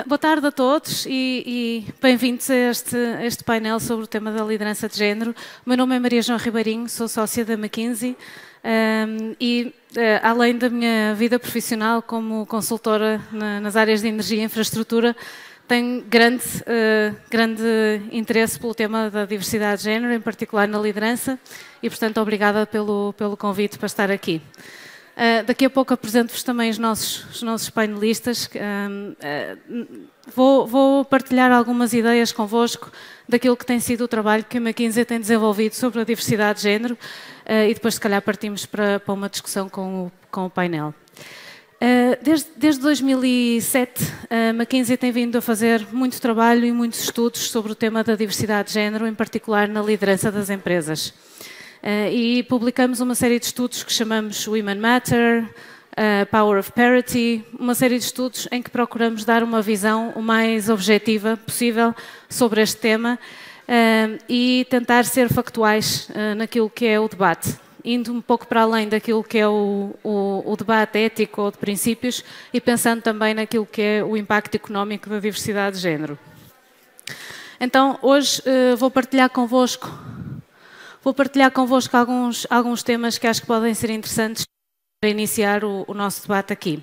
Boa tarde a todos e bem-vindos a este painel sobre o tema da liderança de género. O meu nome é Maria João Ribeirinho, sou sócia da McKinsey além da minha vida profissional como consultora nas áreas de energia e infraestrutura, tenho grande interesse pelo tema da diversidade de género, em particular na liderança, e, portanto, obrigada pelo convite para estar aqui. Daqui a pouco apresento-vos também os nossos painelistas. Vou partilhar algumas ideias convosco daquilo que tem sido o trabalho que a McKinsey tem desenvolvido sobre a diversidade de género e depois, se calhar, partimos para uma discussão com o painel. Desde 2007, a McKinsey tem vindo a fazer muito trabalho e muitos estudos sobre o tema da diversidade de género, em particular na liderança das empresas. E publicamos uma série de estudos que chamamos Women Matter, Power of Parity, uma série de estudos em que procuramos dar uma visão o mais objetiva possível sobre este tema e tentar ser factuais naquilo que é o debate, indo um pouco para além daquilo que é o debate ético ou de princípios e pensando também naquilo que é o impacto económico da diversidade de género. Então, hoje vou partilhar convosco alguns temas que acho que podem ser interessantes para iniciar o nosso debate aqui.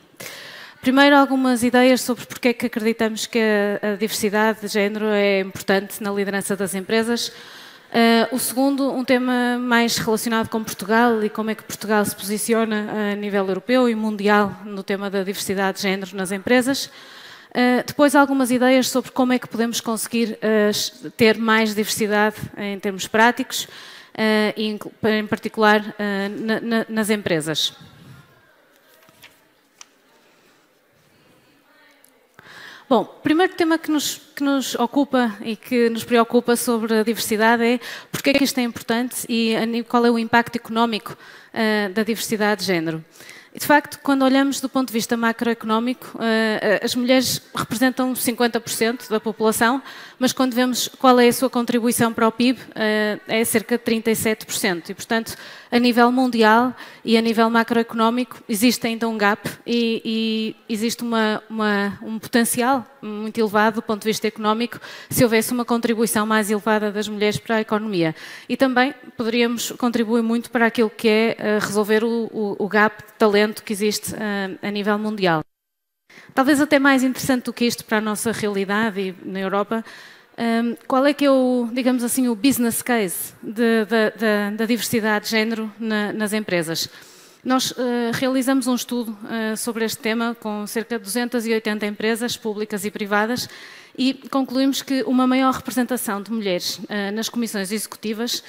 Primeiro, algumas ideias sobre porque é que acreditamos que a diversidade de género é importante na liderança das empresas. O segundo, um tema mais relacionado com Portugal e como é que Portugal se posiciona a nível europeu e mundial no tema da diversidade de género nas empresas. Depois, algumas ideias sobre como é que podemos conseguir ter mais diversidade em termos práticos, em particular nas empresas. Bom, o primeiro tema que nos ocupa e que nos preocupa sobre a diversidade é porque é que isto é importante e qual é o impacto económico da diversidade de género. De facto, quando olhamos do ponto de vista macroeconómico, as mulheres representam 50% da população, mas quando vemos qual é a sua contribuição para o PIB, é cerca de 37%. E, portanto, a nível mundial e a nível macroeconómico, existe ainda um gap e existe um potencial muito elevado do ponto de vista económico se houvesse uma contribuição mais elevada das mulheres para a economia. E também poderíamos contribuir muito para aquilo que é resolver o gap de talento que existe a nível mundial. Talvez até mais interessante do que isto para a nossa realidade e na Europa, qual é que é digamos assim, o business case da diversidade de género nas empresas? Nós realizamos um estudo sobre este tema com cerca de 280 empresas públicas e privadas e concluímos que uma maior representação de mulheres nas comissões executivas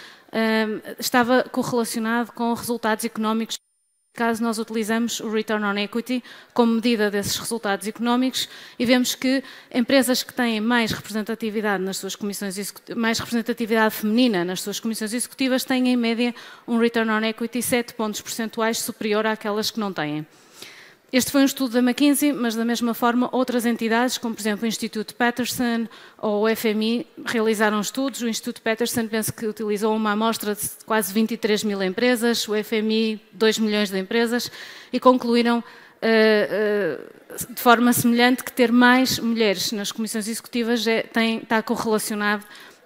estava correlacionado com resultados económicos. Caso nós utilizamos o Return on Equity como medida desses resultados económicos e vemos que empresas que têm mais representatividade nas suas comissões executivas, mais representatividade feminina nas suas comissões executivas, têm em média um Return on Equity 7 pontos percentuais superior àquelas que não têm. Este foi um estudo da McKinsey, mas da mesma forma outras entidades, como por exemplo o Instituto Peterson ou o FMI, realizaram estudos. O Instituto Peterson penso que utilizou uma amostra de quase 23 mil empresas, o FMI 2 milhões de empresas e concluíram de forma semelhante que ter mais mulheres nas comissões executivas está correlacionado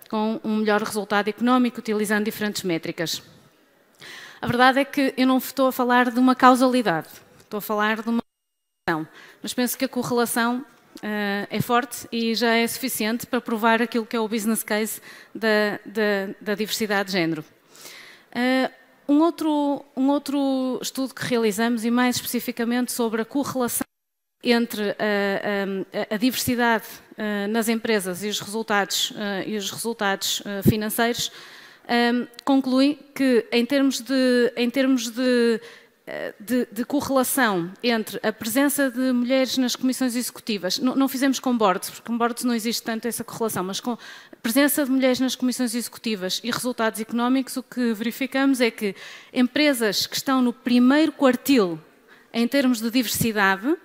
com um melhor resultado económico, utilizando diferentes métricas. A verdade é que eu não estou a falar de uma causalidade. Estou a falar de uma correlação, mas penso que a correlação é forte e já é suficiente para provar aquilo que é o business case da diversidade de género. Um outro estudo que realizamos, e mais especificamente sobre a correlação entre a diversidade nas empresas e os resultados financeiros, conclui que em termos de correlação entre a presença de mulheres nas comissões executivas, não fizemos com boards, porque com boards não existe tanto essa correlação, mas com a presença de mulheres nas comissões executivas e resultados económicos, o que verificamos é que empresas que estão no primeiro quartil em termos de diversidade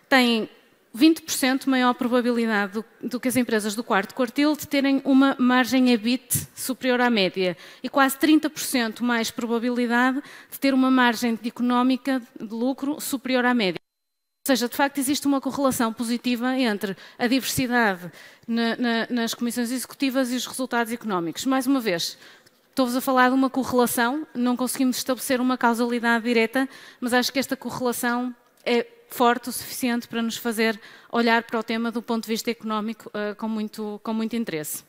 têm 20% maior probabilidade do que as empresas do quarto quartil de terem uma margem EBIT superior à média e quase 30% mais probabilidade de ter uma margem económica de lucro superior à média. seja, de facto, existe uma correlação positiva entre a diversidade nas comissões executivas e os resultados económicos. Mais uma vez, estou-vos a falar de uma correlação, não conseguimos estabelecer uma causalidade direta, mas acho que esta correlação é forte o suficiente para nos fazer olhar para o tema do ponto de vista económico com muito interesse.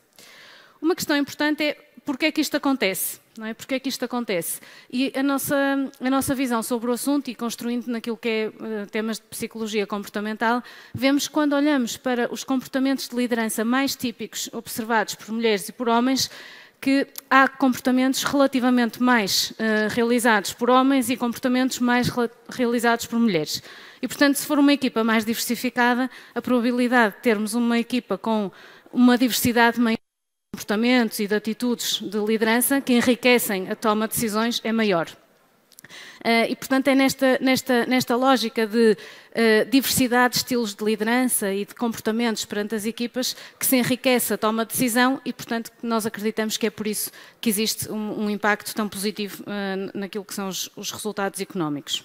Uma questão importante é porque é que isto acontece, não é? Porque é que isto acontece? E a nossa visão sobre o assunto, e construindo naquilo que é temas de psicologia comportamental, vemos que quando olhamos para os comportamentos de liderança mais típicos observados por mulheres e por homens, que há comportamentos relativamente mais realizados por homens e comportamentos mais realizados por mulheres. E, portanto, se for uma equipa mais diversificada, a probabilidade de termos uma equipa com uma diversidade maior de comportamentos e de atitudes de liderança que enriquecem a toma de decisões é maior. E, portanto, é nesta lógica de diversidade de estilos de liderança e de comportamentos perante as equipas que se enriquece a toma de decisão e, portanto, nós acreditamos que é por isso que existe um impacto tão positivo naquilo que são os resultados económicos.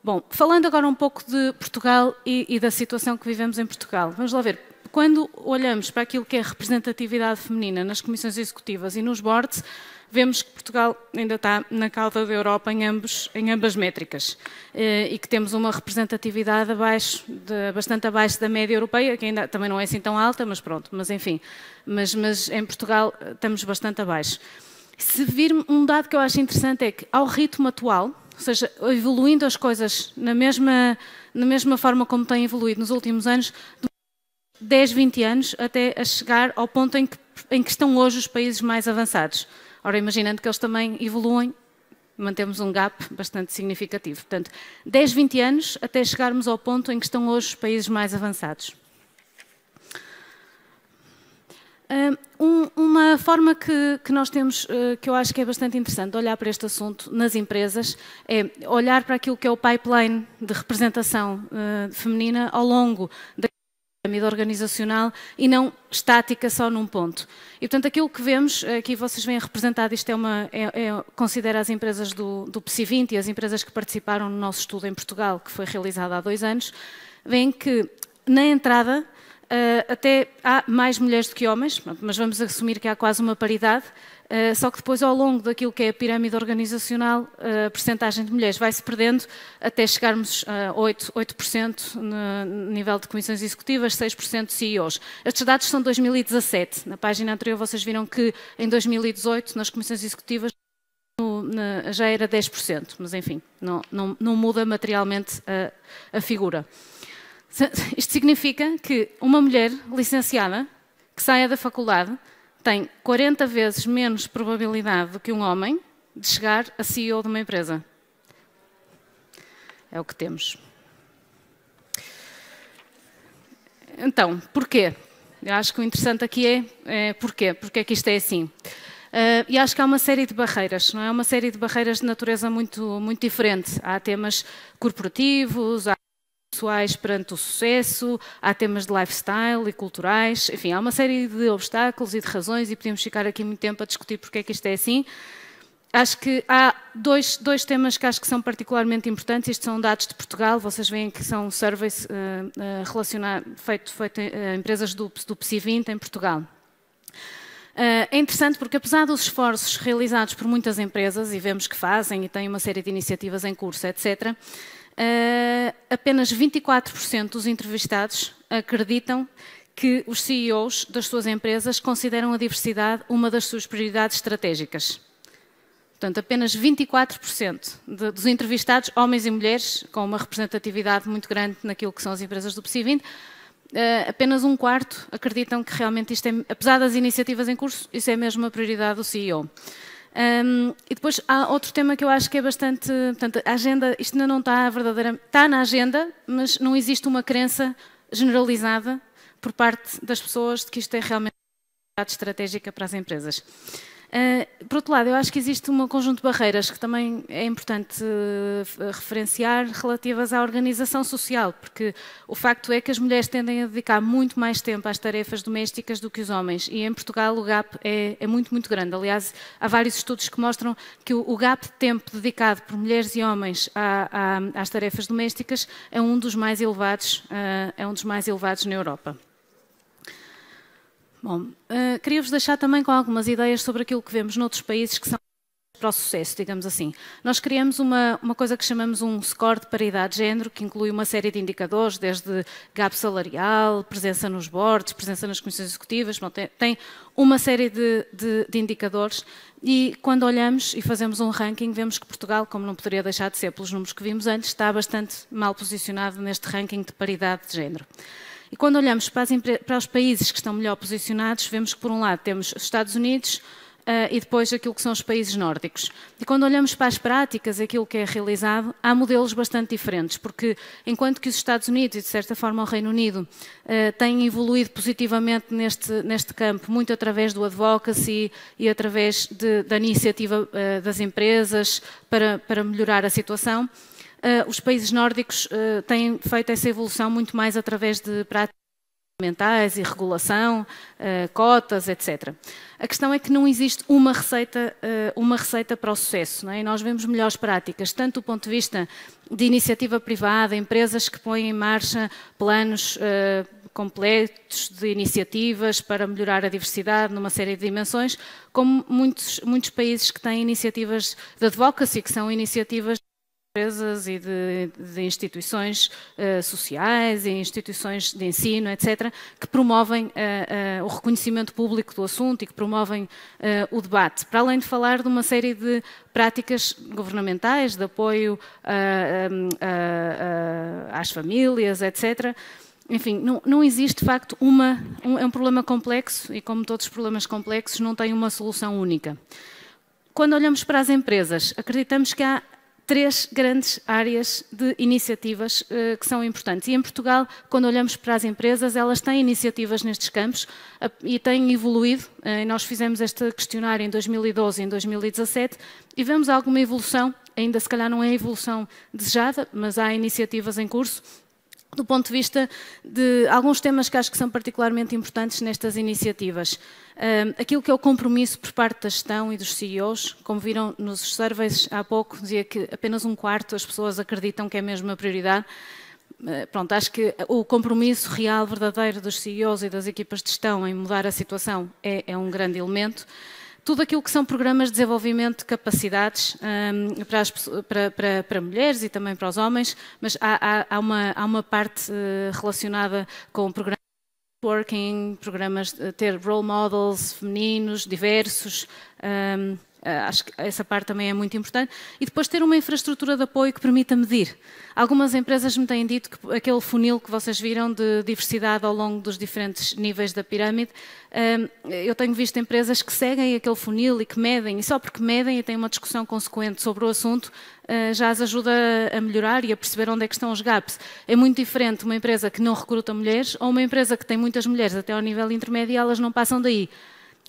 Bom, falando agora um pouco de Portugal e da situação que vivemos em Portugal, vamos lá ver. Quando olhamos para aquilo que é a representatividade feminina nas comissões executivas e nos boards, vemos que Portugal ainda está na cauda da Europa em ambas métricas e que temos uma representatividade bastante abaixo da média europeia, que ainda também não é assim tão alta, mas pronto, mas enfim, mas em Portugal estamos bastante abaixo. Se vir um dado que eu acho interessante é que ao ritmo atual, ou seja, evoluindo as coisas na mesma forma como têm evoluído nos últimos anos, 10, 20 anos, até a chegar ao ponto em que estão hoje os países mais avançados. Ora, imaginando que eles também evoluem, mantemos um gap bastante significativo. Portanto, 10, 20 anos até chegarmos ao ponto em que estão hoje os países mais avançados. Uma forma que nós temos, que eu acho que é bastante interessante de olhar para este assunto nas empresas, é olhar para aquilo que é o pipeline de representação feminina ao longo da pirâmide organizacional e não estática só num ponto. E, portanto, aquilo que vemos, aqui vocês veem representado, isto considera as empresas do PSI 20 e as empresas que participaram no nosso estudo em Portugal, que foi realizado há 2 anos, veem que na entrada até há mais mulheres do que homens, mas vamos assumir que há quase uma paridade, só que depois ao longo daquilo que é a pirâmide organizacional, a percentagem de mulheres vai-se perdendo até chegarmos a 8% no nível de comissões executivas, 6% de CEOs. Estes dados são de 2017. Na página anterior vocês viram que em 2018 nas comissões executivas já era 10%, mas enfim, não muda materialmente a figura. Isto significa que uma mulher licenciada que saia da faculdade tem 40 vezes menos probabilidade do que um homem de chegar a CEO de uma empresa. É o que temos. Então, porquê? Eu acho que o interessante aqui é porquê. Porquê é que isto é assim? E acho que há uma série de barreiras, não é? Uma série de barreiras de natureza muito diferente. Há temas corporativos, há pessoais perante o sucesso, há temas de lifestyle e culturais, enfim, há uma série de obstáculos e de razões e podemos ficar aqui muito tempo a discutir porque é que isto é assim. Acho que há dois temas que acho que são particularmente importantes. Estes são dados de Portugal, vocês veem que são surveys feito a empresas do PSI 20 em Portugal. É interessante porque, apesar dos esforços realizados por muitas empresas, e vemos que fazem e têm uma série de iniciativas em curso, etc., apenas 24% dos entrevistados acreditam que os CEOs das suas empresas consideram a diversidade uma das suas prioridades estratégicas. Portanto, apenas 24% dos entrevistados, homens e mulheres, com uma representatividade muito grande naquilo que são as empresas do PSI 20, apenas 1/4 acreditam que realmente isto é, apesar das iniciativas em curso, isso é mesmo uma prioridade do CEO. E depois há outro tema que eu acho que é bastante... Portanto, a agenda, isto ainda não está verdadeiramente... Está na agenda, mas não existe uma crença generalizada por parte das pessoas de que isto é realmente uma prioridade estratégica para as empresas. Por outro lado, eu acho que existe um conjunto de barreiras que também é importante referenciar relativas à organização social, porque o facto é que as mulheres tendem a dedicar muito mais tempo às tarefas domésticas do que os homens, e em Portugal o gap é muito, muito grande. Aliás, há vários estudos que mostram que o gap de tempo dedicado por mulheres e homens às tarefas domésticas é um dos mais elevados na Europa. Bom, queria-vos deixar também com algumas ideias sobre aquilo que vemos noutros países que são para o sucesso, digamos assim. Nós criamos uma coisa que chamamos um score de paridade de género, que inclui uma série de indicadores, desde gap salarial, presença nos boards, presença nas comissões executivas, tem uma série de indicadores, e quando olhamos e fazemos um ranking, vemos que Portugal, como não poderia deixar de ser pelos números que vimos antes, está bastante mal posicionado neste ranking de paridade de género. E quando olhamos para os países que estão melhor posicionados, vemos que, por um lado, temos os Estados Unidos e depois aquilo que são os países nórdicos. E quando olhamos para as práticas, aquilo que é realizado, há modelos bastante diferentes, porque enquanto que os Estados Unidos e, de certa forma, o Reino Unido têm evoluído positivamente neste campo, muito através do advocacy e através da iniciativa das empresas para melhorar a situação, os países nórdicos têm feito essa evolução muito mais através de práticas fundamentais e regulação, cotas, etc. A questão é que não existe uma receita para o sucesso, não é? E nós vemos melhores práticas, tanto do ponto de vista de iniciativa privada, empresas que põem em marcha planos completos de iniciativas para melhorar a diversidade numa série de dimensões, como muitos países que têm iniciativas de advocacy, que são iniciativas empresas e de instituições sociais e instituições de ensino, etc., que promovem o reconhecimento público do assunto e que promovem o debate, para além de falar de uma série de práticas governamentais, de apoio às famílias, etc. Enfim, não existe, de facto, é um problema complexo e, como todos os problemas complexos, não tem uma solução única. Quando olhamos para as empresas, acreditamos que há 3 grandes áreas de iniciativas que são importantes. E em Portugal, quando olhamos para as empresas, elas têm iniciativas nestes campos e têm evoluído. Nós fizemos este questionário em 2012 e em 2017 e vemos alguma evolução, ainda se calhar não é a evolução desejada, mas há iniciativas em curso, do ponto de vista de alguns temas que acho que são particularmente importantes nestas iniciativas. Aquilo que é o compromisso por parte da gestão e dos CEOs, como viram nos surveys há pouco, dizia que apenas 1/4 das pessoas acreditam que é mesmo uma prioridade. Pronto, acho que o compromisso real, verdadeiro dos CEOs e das equipas de gestão em mudar a situação é um grande elemento. Tudo aquilo que são programas de desenvolvimento de capacidades para mulheres e também para os homens, mas há uma parte relacionada com programas de networking, programas de ter role models femininos, diversos. Acho que essa parte também é muito importante. E depois ter uma infraestrutura de apoio que permita medir. Algumas empresas me têm dito que aquele funil que vocês viram de diversidade ao longo dos diferentes níveis da pirâmide, eu tenho visto empresas que seguem aquele funil e que medem, e só porque medem e têm uma discussão consequente sobre o assunto, já as ajuda a melhorar e a perceber onde é que estão os gaps. É muito diferente uma empresa que não recruta mulheres ou uma empresa que tem muitas mulheres até ao nível intermédio e elas não passam daí.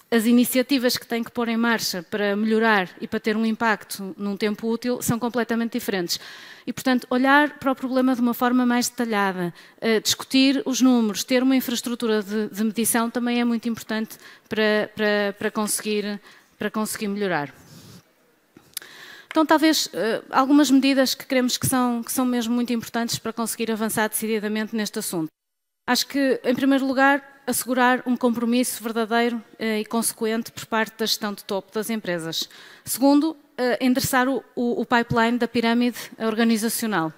As iniciativas que têm que pôr em marcha para melhorar e para ter um impacto num tempo útil são completamente diferentes. E, portanto, olhar para o problema de uma forma mais detalhada, discutir os números, ter uma infraestrutura de medição também é muito importante para conseguir melhorar. Então, talvez algumas medidas que queremos que são mesmo muito importantes para conseguir avançar decididamente neste assunto. Acho que, em primeiro lugar, assegurar um compromisso verdadeiro e consequente por parte da gestão de topo das empresas. Segundo, endereçar o pipeline da pirâmide organizacional.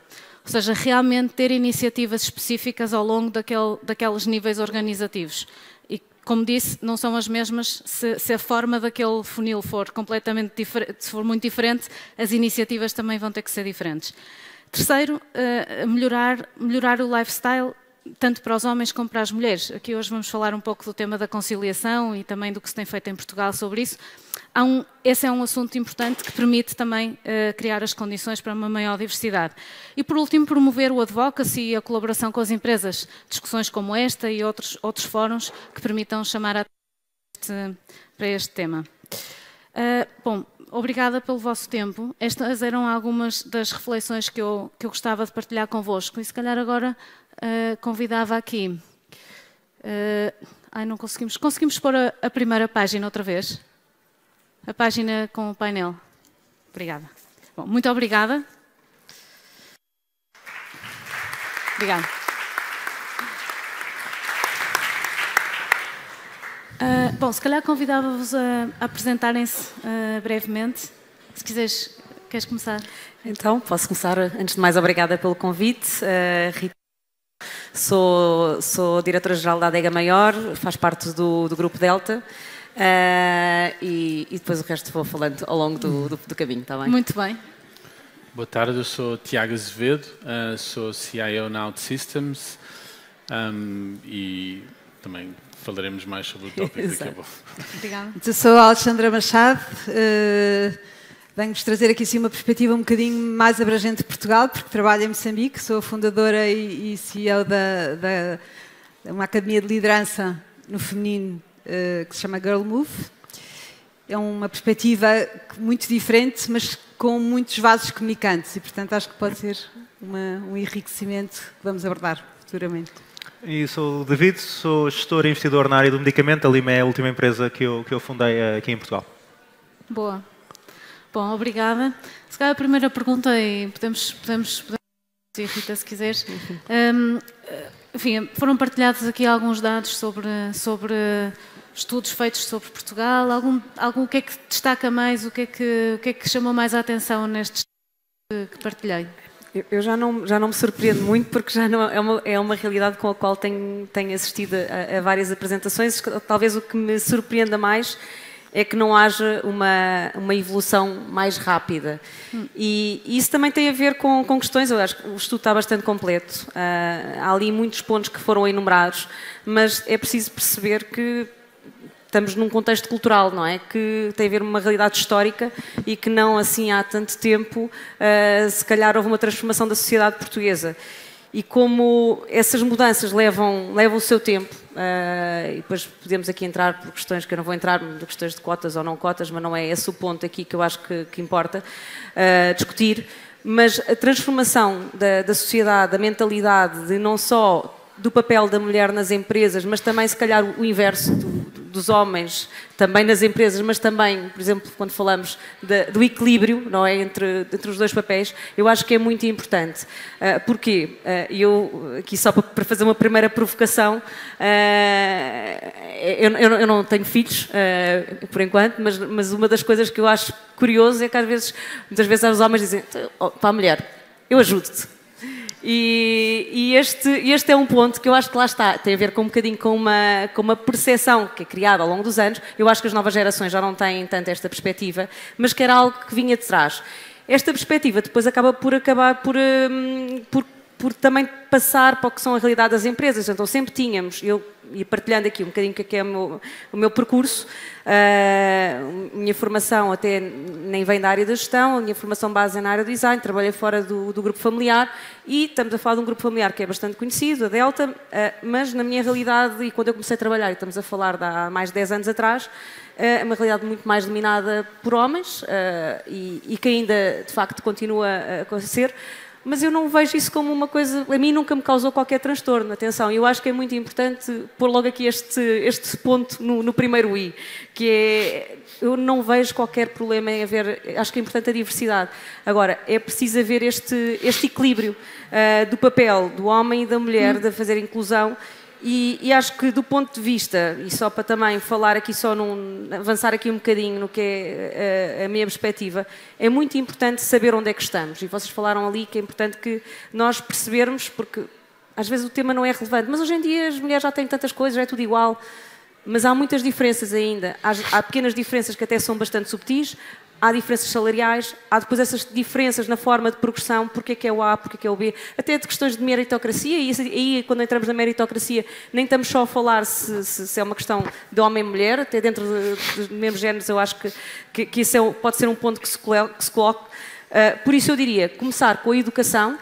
Ou seja, realmente ter iniciativas específicas ao longo daqueles níveis organizativos. E, como disse, não são as mesmas. Se a forma daquele funil for completamente diferente, se for muito diferente, as iniciativas também vão ter que ser diferentes. Terceiro, melhorar o lifestyle, tanto para os homens como para as mulheres. Aqui hoje vamos falar um pouco do tema da conciliação e também do que se tem feito em Portugal sobre isso. Esse é um assunto importante que permite também criar as condições para uma maior diversidade. E, por último, promover o advocacy e a colaboração com as empresas. Discussões como esta e outros fóruns que permitam chamar para este tema. Bom, obrigada pelo vosso tempo. Estas eram algumas das reflexões que eu gostava de partilhar convosco. E se calhar agora convidava aqui. Não conseguimos. Conseguimos pôr a primeira página outra vez? A página com o painel. Obrigada. Bom, muito obrigada. Obrigada. Bom, se calhar convidava-vos a apresentarem-se brevemente. Se queres começar? Então, posso começar. Antes de mais, obrigada pelo convite. Rita, sou diretora-geral da Adega Maior, faz parte do Grupo Delta. E depois o resto vou falando ao longo do caminho, está bem? Muito bem. Boa tarde, eu sou Tiago Azevedo, sou CIO na OutSystems e também falaremos mais sobre o tópico daqui a pouco. Obrigada. Eu sou a Alexandra Machado, venho-vos trazer aqui assim, uma perspectiva um bocadinho mais abrangente de Portugal, porque trabalho em Moçambique, sou fundadora e CEO de uma academia de liderança no feminino que se chama Girl Move. É uma perspectiva muito diferente, mas com muitos vasos comunicantes e, portanto, acho que pode ser um enriquecimento que vamos abordar futuramente. E sou o David, sou gestor e investidor na área do medicamento. A Lima é a última empresa que eu fundei aqui em Portugal. Boa. Bom, obrigada. Se calhar a primeira pergunta, e podemos Rita, se quiseres. Enfim, foram partilhados aqui alguns dados sobre estudos feitos sobre Portugal. O que é que destaca mais? O que é que chamou mais a atenção nestes que partilhei? Eu já não me surpreendo muito, porque já não é uma realidade com a qual tenho assistido a várias apresentações. Talvez o que me surpreenda mais é que não haja uma evolução mais rápida. E isso também tem a ver com questões, eu acho que o estudo está bastante completo. Há ali muitos pontos que foram enumerados, mas é preciso perceber que estamos num contexto cultural, não é? Que tem a ver com uma realidade histórica e que não assim há tanto tempo, se calhar houve uma transformação da sociedade portuguesa. E como essas mudanças levam o seu tempo, e depois podemos aqui entrar por questões que eu não vou entrar, de questões de cotas ou não cotas, mas não é esse o ponto aqui que eu acho que importa discutir, mas a transformação da sociedade, da mentalidade, de não só do papel da mulher nas empresas, mas também se calhar o inverso dos homens também nas empresas, mas também, por exemplo, quando falamos do equilíbrio, não é, entre os dois papéis, eu acho que é muito importante. Porquê? Eu, aqui só para fazer uma primeira provocação, eu não tenho filhos, por enquanto, mas uma das coisas que eu acho curioso é que muitas vezes os homens dizem, para a mulher, eu ajudo-te. E este é um ponto que eu acho que lá está, tem a ver com um bocadinho com uma percepção que é criada ao longo dos anos. Eu acho que as novas gerações já não têm tanto esta perspectiva, mas que era algo que vinha de trás. Esta perspectiva depois acaba por também passar para o que são a realidade das empresas. Então sempre tínhamos, eu ia partilhando aqui um bocadinho o que é o meu percurso, minha formação até nem vem da área da gestão, a minha formação base é na área do design, trabalhei fora do grupo familiar e estamos a falar de um grupo familiar que é bastante conhecido, a Delta, mas na minha realidade, e quando eu comecei a trabalhar, e estamos a falar de há mais de 10 anos atrás, é uma realidade muito mais dominada por homens e que ainda de facto continua a acontecer. Mas eu não vejo isso como uma coisa... A mim nunca me causou qualquer transtorno, atenção. Eu acho que é muito importante pôr logo aqui este ponto no primeiro I, que é... Eu não vejo qualquer problema em haver... Acho que é importante a diversidade. Agora, é preciso haver este equilíbrio do papel do homem e da mulher, de fazer inclusão. E acho que do ponto de vista, e só para também falar aqui, avançar aqui um bocadinho no que é a minha perspectiva, é muito importante saber onde é que estamos. E vocês falaram ali que é importante que nós percebermos, porque às vezes o tema não é relevante, mas hoje em dia as mulheres já têm tantas coisas, já é tudo igual, mas há muitas diferenças ainda. Há pequenas diferenças que até são bastante subtis, há diferenças salariais, há depois essas diferenças na forma de progressão, porque é que é o A, porque é que é o B, até de questões de meritocracia, e aí quando entramos na meritocracia nem estamos só a falar se é uma questão de homem e mulher, até dentro dos mesmos géneros eu acho que isso pode ser um ponto que se coloque. Por isso eu diria, começar com a educação,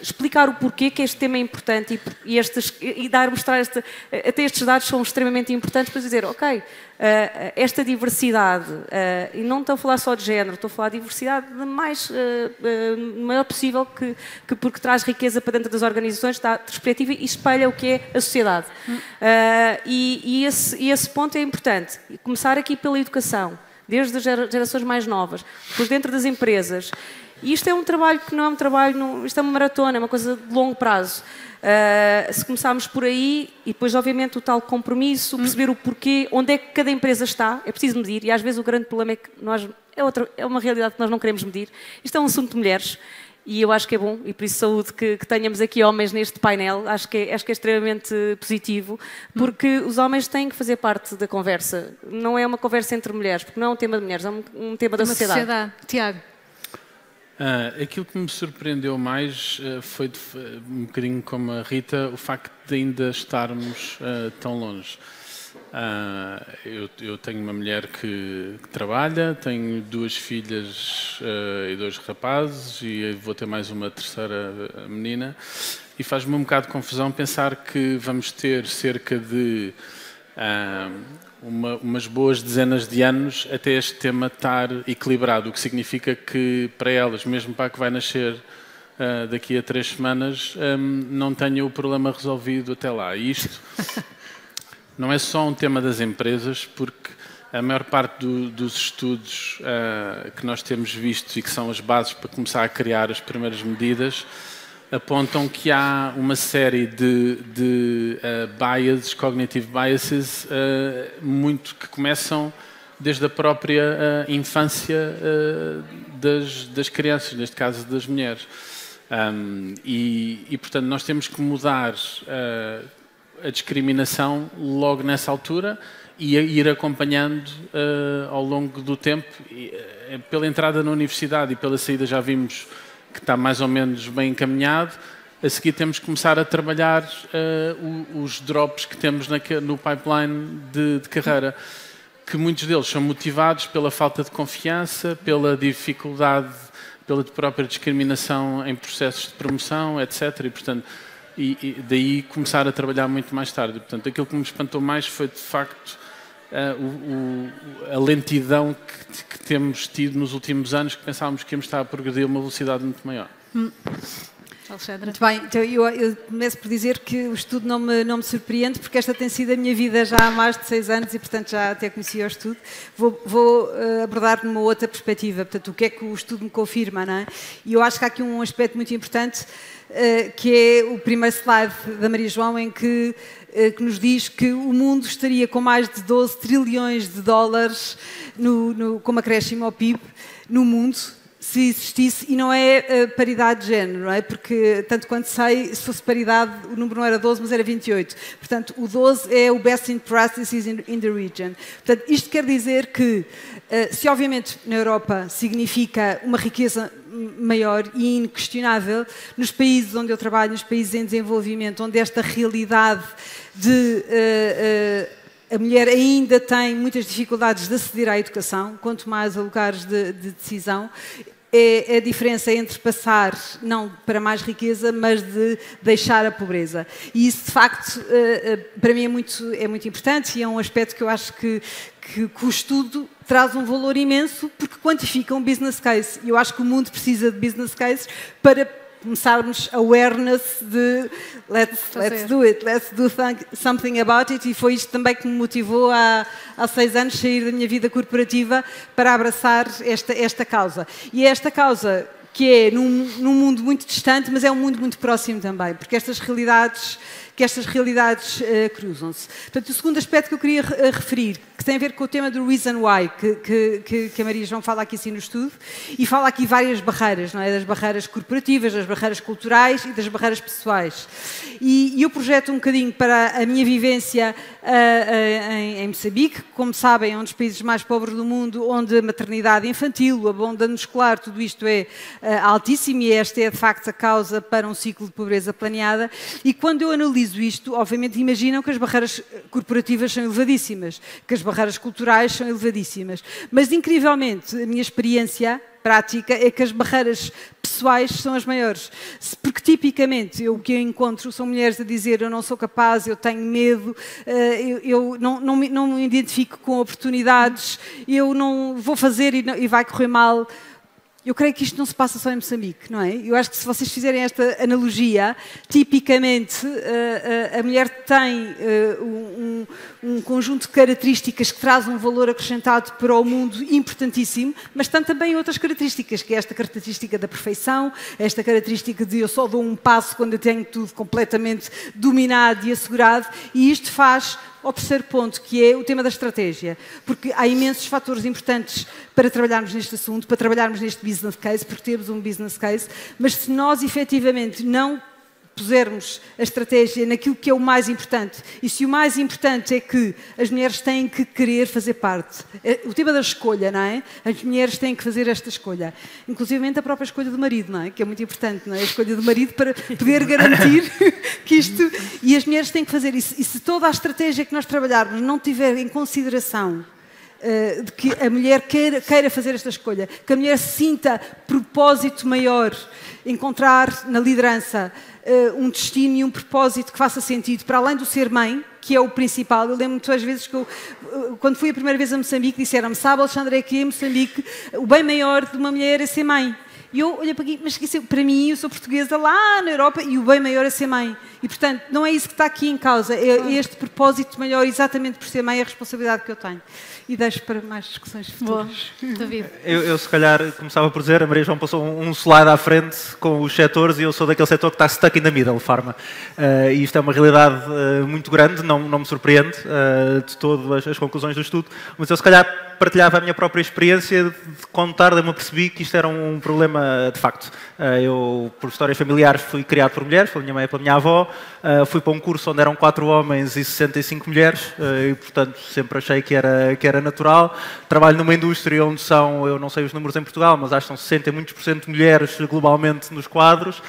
explicar o porquê que este tema é importante e mostrar até estes dados são extremamente importantes para dizer, ok, esta diversidade, e não estou a falar só de género, estou a falar de diversidade maior possível, porque traz riqueza para dentro das organizações, dá perspectiva e espelha o que é a sociedade. E esse ponto é importante. Começar aqui pela educação, desde as gerações mais novas, depois dentro das empresas. E isto é um trabalho que não é um trabalho, isto é uma maratona, é uma coisa de longo prazo. Se começarmos por aí, e depois obviamente o tal compromisso, perceber o porquê, onde é que cada empresa está, é preciso medir, e às vezes o grande problema é que é uma realidade que nós não queremos medir. Isto é um assunto de mulheres, e eu acho que é bom, e por isso saúde que tenhamos aqui homens neste painel, acho que é extremamente positivo, porque os homens têm que fazer parte da conversa, não é uma conversa entre mulheres, porque não é um tema de mulheres, é um tema da sociedade. Tiago. Aquilo que me surpreendeu mais foi um bocadinho como a Rita, o facto de ainda estarmos tão longe. Eu tenho uma mulher que trabalha, tenho 2 filhas e 2 rapazes e vou ter mais uma terceira menina, e faz-me um bocado de confusão pensar que vamos ter cerca de umas boas dezenas de anos até este tema estar equilibrado, o que significa que para elas, mesmo para a que vai nascer daqui a 3 semanas, não tenha o problema resolvido até lá. E isto não é só um tema das empresas, porque a maior parte dos estudos que nós temos visto e que são as bases para começar a criar as primeiras medidas apontam que há uma série de biases, cognitive biases, muito que começam desde a própria infância das crianças, neste caso das mulheres. Portanto, nós temos que mudar a discriminação logo nessa altura e ir acompanhando ao longo do tempo. Pela entrada na universidade e pela saída já vimos que está mais ou menos bem encaminhado. A seguir temos que começar a trabalhar os drops que temos no pipeline de carreira, que muitos deles são motivados pela falta de confiança, pela dificuldade, pela própria discriminação em processos de promoção, etc. E, portanto, daí começar a trabalhar muito mais tarde. Portanto, aquilo que me espantou mais foi, de facto, a lentidão que temos tido nos últimos anos, que pensávamos que íamos estar a progredir a uma velocidade muito maior. Alexandra. Muito bem, então eu começo por dizer que o estudo não me surpreende, porque esta tem sido a minha vida já há mais de 6 anos e, portanto, já até conhecia o estudo. Vou abordar numa outra perspectiva, portanto, o que é que o estudo me confirma, não é? E eu acho que há aqui um aspecto muito importante, que é o primeiro slide da Maria João, em que nos diz que o mundo estaria com mais de 12 trilhões de dólares como acréscimo ao PIB no mundo, se existisse, e não é paridade de género, não é? Porque, tanto quanto sei, se fosse paridade, o número não era 12, mas era 28. Portanto, o 12 é o best in practices in the region. Portanto, isto quer dizer que, se obviamente na Europa significa uma riqueza maior e inquestionável, nos países onde eu trabalho, nos países em desenvolvimento, onde esta realidade de a mulher ainda tem muitas dificuldades de aceder à educação, quanto mais a lugares de decisão, é a diferença entre passar, não para mais riqueza, mas de deixar a pobreza. E isso, de facto, para mim é muito importante, e é um aspecto que eu acho que o estudo traz um valor imenso, porque quantifica um business case. E eu acho que o mundo precisa de business cases para começarmos awareness de let's do it, let's do something about it, e foi isto também que me motivou há 6 anos sair da minha vida corporativa para abraçar esta causa. E esta causa que é num mundo muito distante, mas é um mundo muito próximo também, porque estas realidades cruzam-se. Portanto, o segundo aspecto que eu queria referir, que tem a ver com o tema do reason why, que a Maria João fala aqui assim no estudo, e fala aqui várias barreiras, não é? Das barreiras corporativas, das barreiras culturais e das barreiras pessoais. E eu projeto um bocadinho para a minha vivência em Moçambique, como sabem, é um dos países mais pobres do mundo, onde a maternidade infantil, o abandono escolar, tudo isto é altíssimo, e esta é de facto a causa para um ciclo de pobreza planeada. E quando eu analiso isto, obviamente imaginam que as barreiras corporativas são elevadíssimas, que as barreiras culturais são elevadíssimas. Mas, incrivelmente, a minha experiência prática é que as barreiras pessoais são as maiores. Porque, tipicamente, o que eu encontro são mulheres a dizer eu não sou capaz, eu tenho medo, eu não me identifico com oportunidades, eu não vou fazer e vai correr mal. Eu creio que isto não se passa só em Moçambique, não é? Eu acho que se vocês fizerem esta analogia, tipicamente a mulher tem um conjunto de características que traz um valor acrescentado para o mundo importantíssimo, mas tem também outras características, que é esta característica da perfeição, esta característica de eu só dou um passo quando eu tenho tudo completamente dominado e assegurado, e isto faz ao terceiro ponto, que é o tema da estratégia. Porque há imensos fatores importantes para trabalharmos neste assunto, para trabalharmos neste business case, porque temos um business case, mas se nós efetivamente não pusermos a estratégia naquilo que é o mais importante, e se o mais importante é que as mulheres têm que querer fazer parte, o tema da escolha, não é? As mulheres têm que fazer esta escolha, inclusivamente a própria escolha do marido, não é? Que é muito importante, não é? A escolha do marido para poder garantir que isto... E as mulheres têm que fazer isso. E se toda a estratégia que nós trabalharmos não tiver em consideração de que a mulher queira fazer esta escolha, que a mulher sinta propósito maior, encontrar na liderança um destino e um propósito que faça sentido, para além do ser mãe, que é o principal. Eu lembro muitas vezes que quando fui a primeira vez a Moçambique, disseram-me, sabe, Alexandra, aqui em Moçambique, o bem maior de uma mulher é ser mãe. E eu olhei para aqui, mas para mim, eu sou portuguesa lá na Europa e o bem maior é ser mãe. E, portanto, não é isso que está aqui em causa, é este propósito maior, exatamente por ser mãe, a responsabilidade que eu tenho. E deixo para mais discussões futuras. David. Eu, se calhar, começava por dizer, a Maria João passou um slide à frente com os setores e eu sou daquele setor que está stuck in the middle, pharma. E isto é uma realidade muito grande, não me surpreende de todas as conclusões do estudo, mas eu, se calhar, partilhava a minha própria experiência de contar, me apercebi que isto era um problema de facto. Eu, por história familiar, fui criado por mulheres, pela minha mãe e pela minha avó, fui para um curso onde eram 4 homens e 65 mulheres, e portanto sempre achei que era natural. Trabalho numa indústria onde são, eu não sei os números em Portugal, mas acho que são 60 e muitos % de mulheres globalmente nos quadros,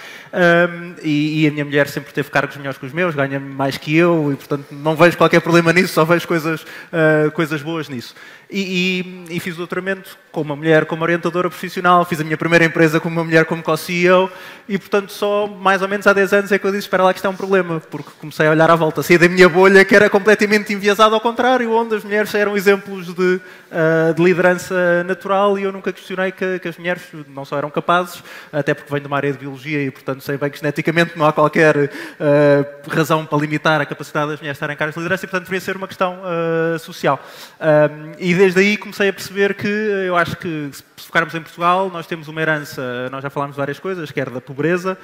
e a minha mulher sempre teve cargos melhores que os meus, ganha mais que eu, e portanto não vejo qualquer problema nisso, só vejo coisas boas nisso. E fiz o doutoramento com uma mulher como orientadora profissional, fiz a minha primeira empresa com uma mulher como co-CEO e, portanto, só mais ou menos há 10 anos é que eu disse, espera lá que isto é um problema, porque comecei a olhar à volta, saí da minha bolha que era completamente enviesada ao contrário, onde as mulheres eram exemplos de liderança natural e eu nunca questionei que as mulheres não só eram capazes, até porque venho de uma área de biologia e, portanto, sei bem que geneticamente não há qualquer razão para limitar a capacidade das mulheres estarem em cargos de liderança e, portanto, deveria ser uma questão social. E desde aí comecei a perceber que eu acho que se focarmos em Portugal, nós temos uma herança, nós já falámos de várias coisas, quer da pobreza,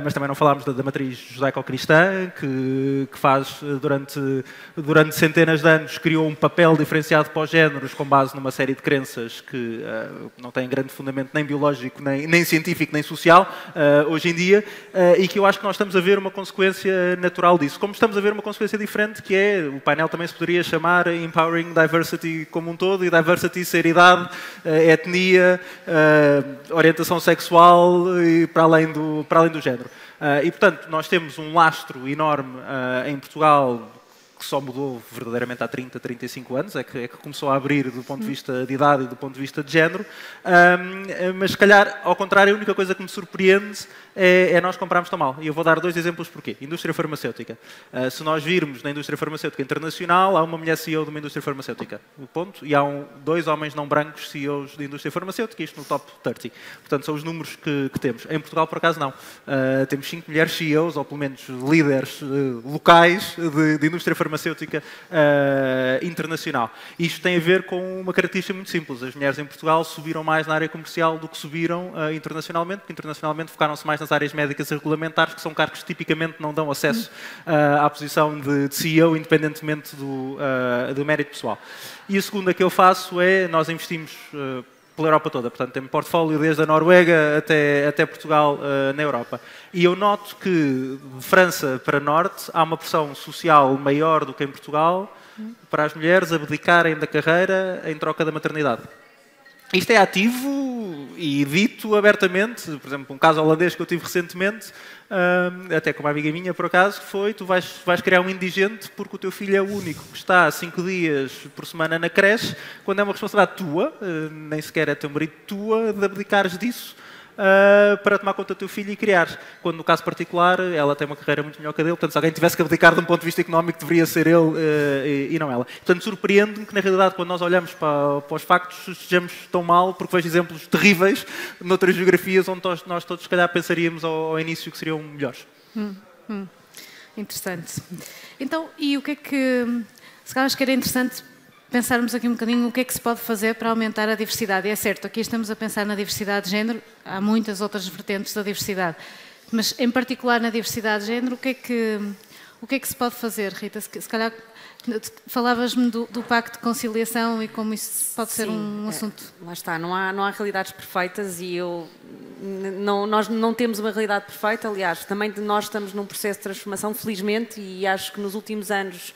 mas também não falámos da matriz judaico-cristã, que faz durante centenas de anos, criou um papel diferenciado para os géneros com base numa série de crenças que não têm grande fundamento nem biológico, nem científico, nem social, hoje em dia, e que eu acho que nós estamos a ver uma consequência natural disso. Como estamos a ver uma consequência diferente, que é, o painel também se poderia chamar Empowering Diversity como um todo, e diversity ser idade, etnia, orientação sexual e para além do género. E, portanto, nós temos um lastro enorme em Portugal que só mudou verdadeiramente há 30, 35 anos, é que começou a abrir do ponto de vista de idade e do ponto de vista de género, mas se calhar, ao contrário, a única coisa que me surpreende é nós comprarmos tão mal. E eu vou dar 2 exemplos porquê. Indústria farmacêutica. Se nós virmos na indústria farmacêutica internacional, há uma mulher CEO de uma indústria farmacêutica, ponto, e há 2 homens não brancos CEOs de indústria farmacêutica, isto no top 30. Portanto, são os números que temos. Em Portugal, por acaso, não. Temos 5 mulheres CEOs, ou pelo menos líderes locais de indústria farmacêutica internacional. Isto tem a ver com uma característica muito simples. As mulheres em Portugal subiram mais na área comercial do que subiram internacionalmente, porque internacionalmente focaram-se mais nas áreas médicas e regulamentares, que são cargos que tipicamente não dão acesso à posição de CEO, independentemente do mérito pessoal. E a segunda que eu faço é, nós investimos pela Europa toda, portanto tem portfólio desde a Noruega até Portugal na Europa. E eu noto que de França para Norte há uma pressão social maior do que em Portugal para as mulheres abdicarem da carreira em troca da maternidade. Isto é ativo e dito abertamente. Por exemplo, um caso holandês que eu tive recentemente, até com uma amiga minha, por acaso, foi: tu vais criar um indigente porque o teu filho é o único que está 5 dias por semana na creche, quando é uma responsabilidade tua, nem sequer é teu marido, tua, de abdicares disso para tomar conta do teu filho e criar. Quando, no caso particular, ela tem uma carreira muito melhor que a dele, portanto, se alguém tivesse que abdicar de um ponto de vista económico, deveria ser ele e não ela. Portanto, surpreende-me que, na realidade, quando nós olhamos para os factos, estejamos tão mal, porque vejo exemplos terríveis noutras geografias onde nós todos, se calhar, pensaríamos ao início que seriam melhores. Interessante. Então, e o que é que... Se calhar acho que era interessante pensarmos aqui um bocadinho o que é que se pode fazer para aumentar a diversidade. E é certo, aqui estamos a pensar na diversidade de género, há muitas outras vertentes da diversidade, mas em particular na diversidade de género, o que é que se pode fazer, Rita? Se calhar falavas-me do pacto de conciliação e como isso pode ser um assunto... Lá está, não há realidades perfeitas e nós não temos uma realidade perfeita. Aliás, também nós estamos num processo de transformação, felizmente, e acho que nos últimos anos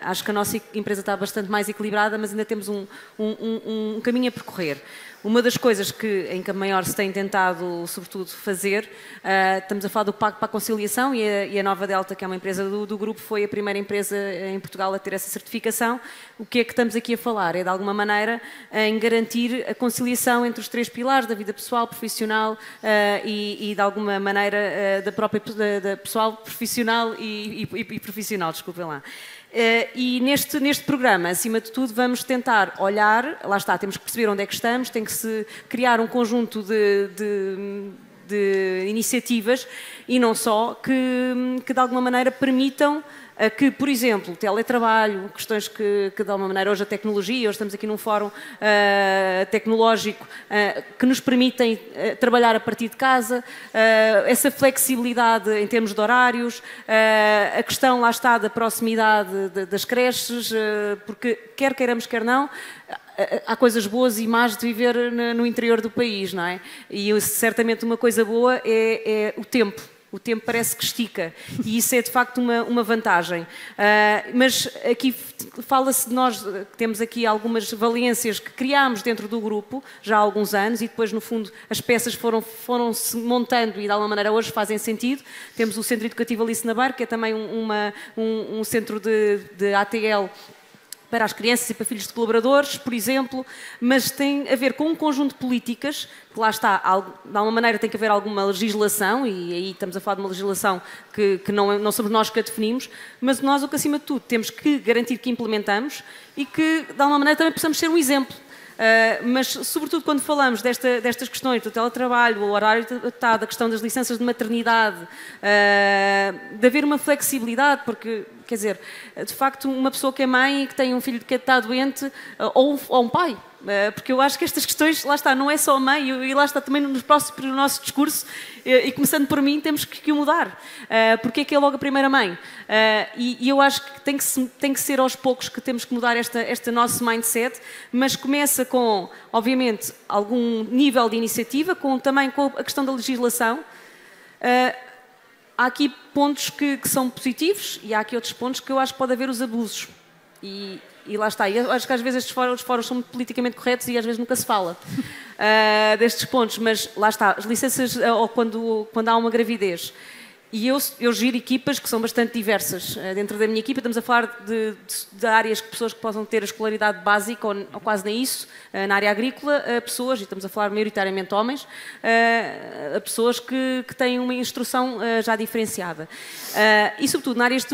acho que a nossa empresa está bastante mais equilibrada, mas ainda temos um caminho a percorrer. Uma das coisas em que a Maior se tem tentado, sobretudo, fazer, estamos a falar do Pacto para a Conciliação e a Nova Delta, que é uma empresa do grupo, foi a primeira empresa em Portugal a ter essa certificação. O que é que estamos aqui a falar? É, de alguma maneira, em garantir a conciliação entre os 3 pilares da vida pessoal, profissional e de alguma maneira, da própria da pessoal, profissional e profissional, desculpem lá. E neste programa, acima de tudo, vamos tentar olhar, lá está, temos que perceber onde é que estamos, tem que se criar um conjunto de iniciativas e não só, que de alguma maneira permitam que, por exemplo, teletrabalho, questões que de alguma maneira hoje a tecnologia, hoje estamos aqui num fórum tecnológico que nos permitem trabalhar a partir de casa, essa flexibilidade em termos de horários, a questão, lá está, da proximidade das creches, porque quer queiramos, quer não, há coisas boas e más de viver no interior do país, não é? E certamente uma coisa boa é o tempo. O tempo parece que estica e isso é de facto uma vantagem. Mas aqui fala-se de nós, que temos aqui algumas valências que criámos dentro do grupo já há alguns anos e depois, no fundo, as peças foram-se montando e de alguma maneira hoje fazem sentido. Temos o Centro Educativo Alice Nabar, que é também um centro de ATL para as crianças e para filhos de colaboradores, por exemplo, mas tem a ver com um conjunto de políticas, que lá está, de alguma maneira tem que haver alguma legislação, e aí estamos a falar de uma legislação que não somos nós que a definimos, mas nós, o que acima de tudo, temos que garantir que implementamos e que, de alguma maneira, também possamos ser um exemplo. Mas, sobretudo, quando falamos destas questões do teletrabalho, o horário adaptado, a questão das licenças de maternidade, de haver uma flexibilidade, porque, quer dizer, de facto, uma pessoa que é mãe e que tem um filho que está doente, ou um pai, porque eu acho que estas questões, lá está, não é só a mãe, e lá está também no nosso discurso, e começando por mim, temos que o mudar, porque é que é logo a primeira mãe? E eu acho que tem que ser aos poucos que temos que mudar este nosso mindset, mas começa com, obviamente, algum nível de iniciativa, também com a questão da legislação. Há aqui pontos que são positivos e há aqui outros pontos que eu acho que pode haver os abusos. E lá está. Eu acho que às vezes estes fóruns são muito politicamente corretos e às vezes nunca se fala destes pontos, mas lá está. As licenças, ou quando há uma gravidez. E eu giro equipas que são bastante diversas. Dentro da minha equipa estamos a falar de áreas de pessoas que possam ter a escolaridade básica ou quase nem isso. Na área agrícola, pessoas, e estamos a falar maioritariamente homens, pessoas que têm uma instrução já diferenciada. E sobretudo na áreas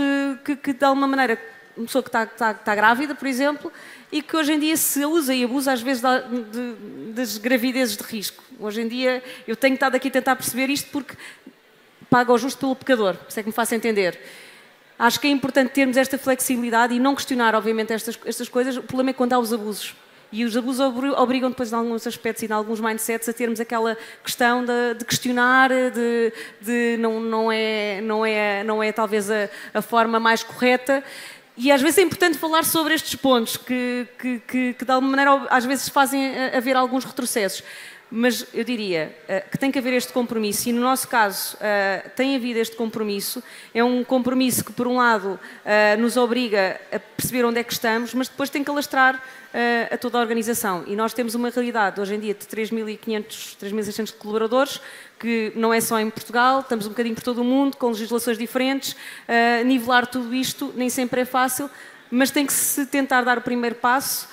que de alguma maneira, uma pessoa que está grávida, por exemplo, e que hoje em dia se usa e abusa às vezes das gravidezes de risco. Hoje em dia eu tenho estado aqui a tentar perceber isto porque paga o justo pelo pecador, se é que me faço entender. Acho que é importante termos esta flexibilidade e não questionar, obviamente, estas coisas. O problema é quando há os abusos. E os abusos obrigam depois, em alguns aspectos e em alguns mindsets, a termos aquela questão de questionar, não é talvez a forma mais correta. E às vezes é importante falar sobre estes pontos que de alguma maneira às vezes fazem haver alguns retrocessos. Mas eu diria que tem que haver este compromisso e, no nosso caso, tem havido este compromisso. É um compromisso que, por um lado, nos obriga a perceber onde é que estamos, mas depois tem que alastrar a toda a organização. E nós temos uma realidade, hoje em dia, de 3.500, 3.600 colaboradores, que não é só em Portugal, estamos um bocadinho por todo o mundo, com legislações diferentes. Nivelar tudo isto nem sempre é fácil, mas tem que se tentar dar o primeiro passo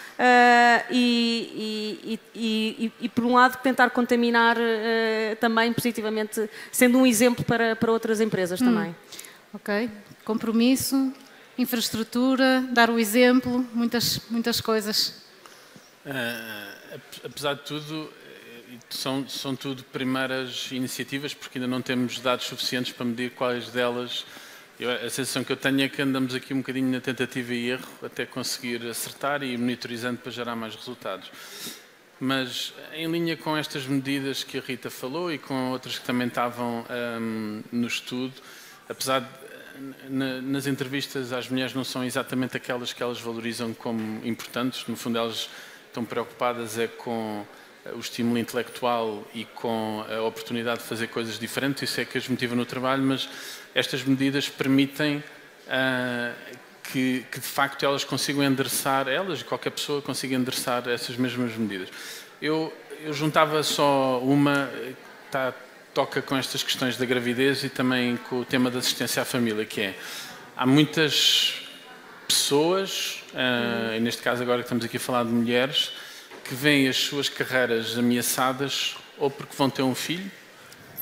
e por um lado, tentar contaminar também positivamente, sendo um exemplo para outras empresas também. Ok. Compromisso, infraestrutura, dar o exemplo, muitas coisas. Apesar de tudo, são tudo primeiras iniciativas, porque ainda não temos dados suficientes para medir quais delas. A sensação que eu tenho é que andamos aqui um bocadinho na tentativa e erro até conseguir acertar e monitorizando para gerar mais resultados. Mas em linha com estas medidas que a Rita falou e com outras que também estavam no estudo, apesar de nas entrevistas às mulheres não são exatamente aquelas que elas valorizam como importantes, no fundo elas estão preocupadas com o estímulo intelectual e com a oportunidade de fazer coisas diferentes, isso é que as motiva no trabalho, mas estas medidas permitem que de facto elas consigam endereçar, elas e qualquer pessoa consiga endereçar essas mesmas medidas. Eu juntava só uma, toca com estas questões da gravidez e também com o tema da assistência à família, que é, há muitas pessoas, e neste caso agora que estamos aqui a falar de mulheres, que veem as suas carreiras ameaçadas ou porque vão ter um filho,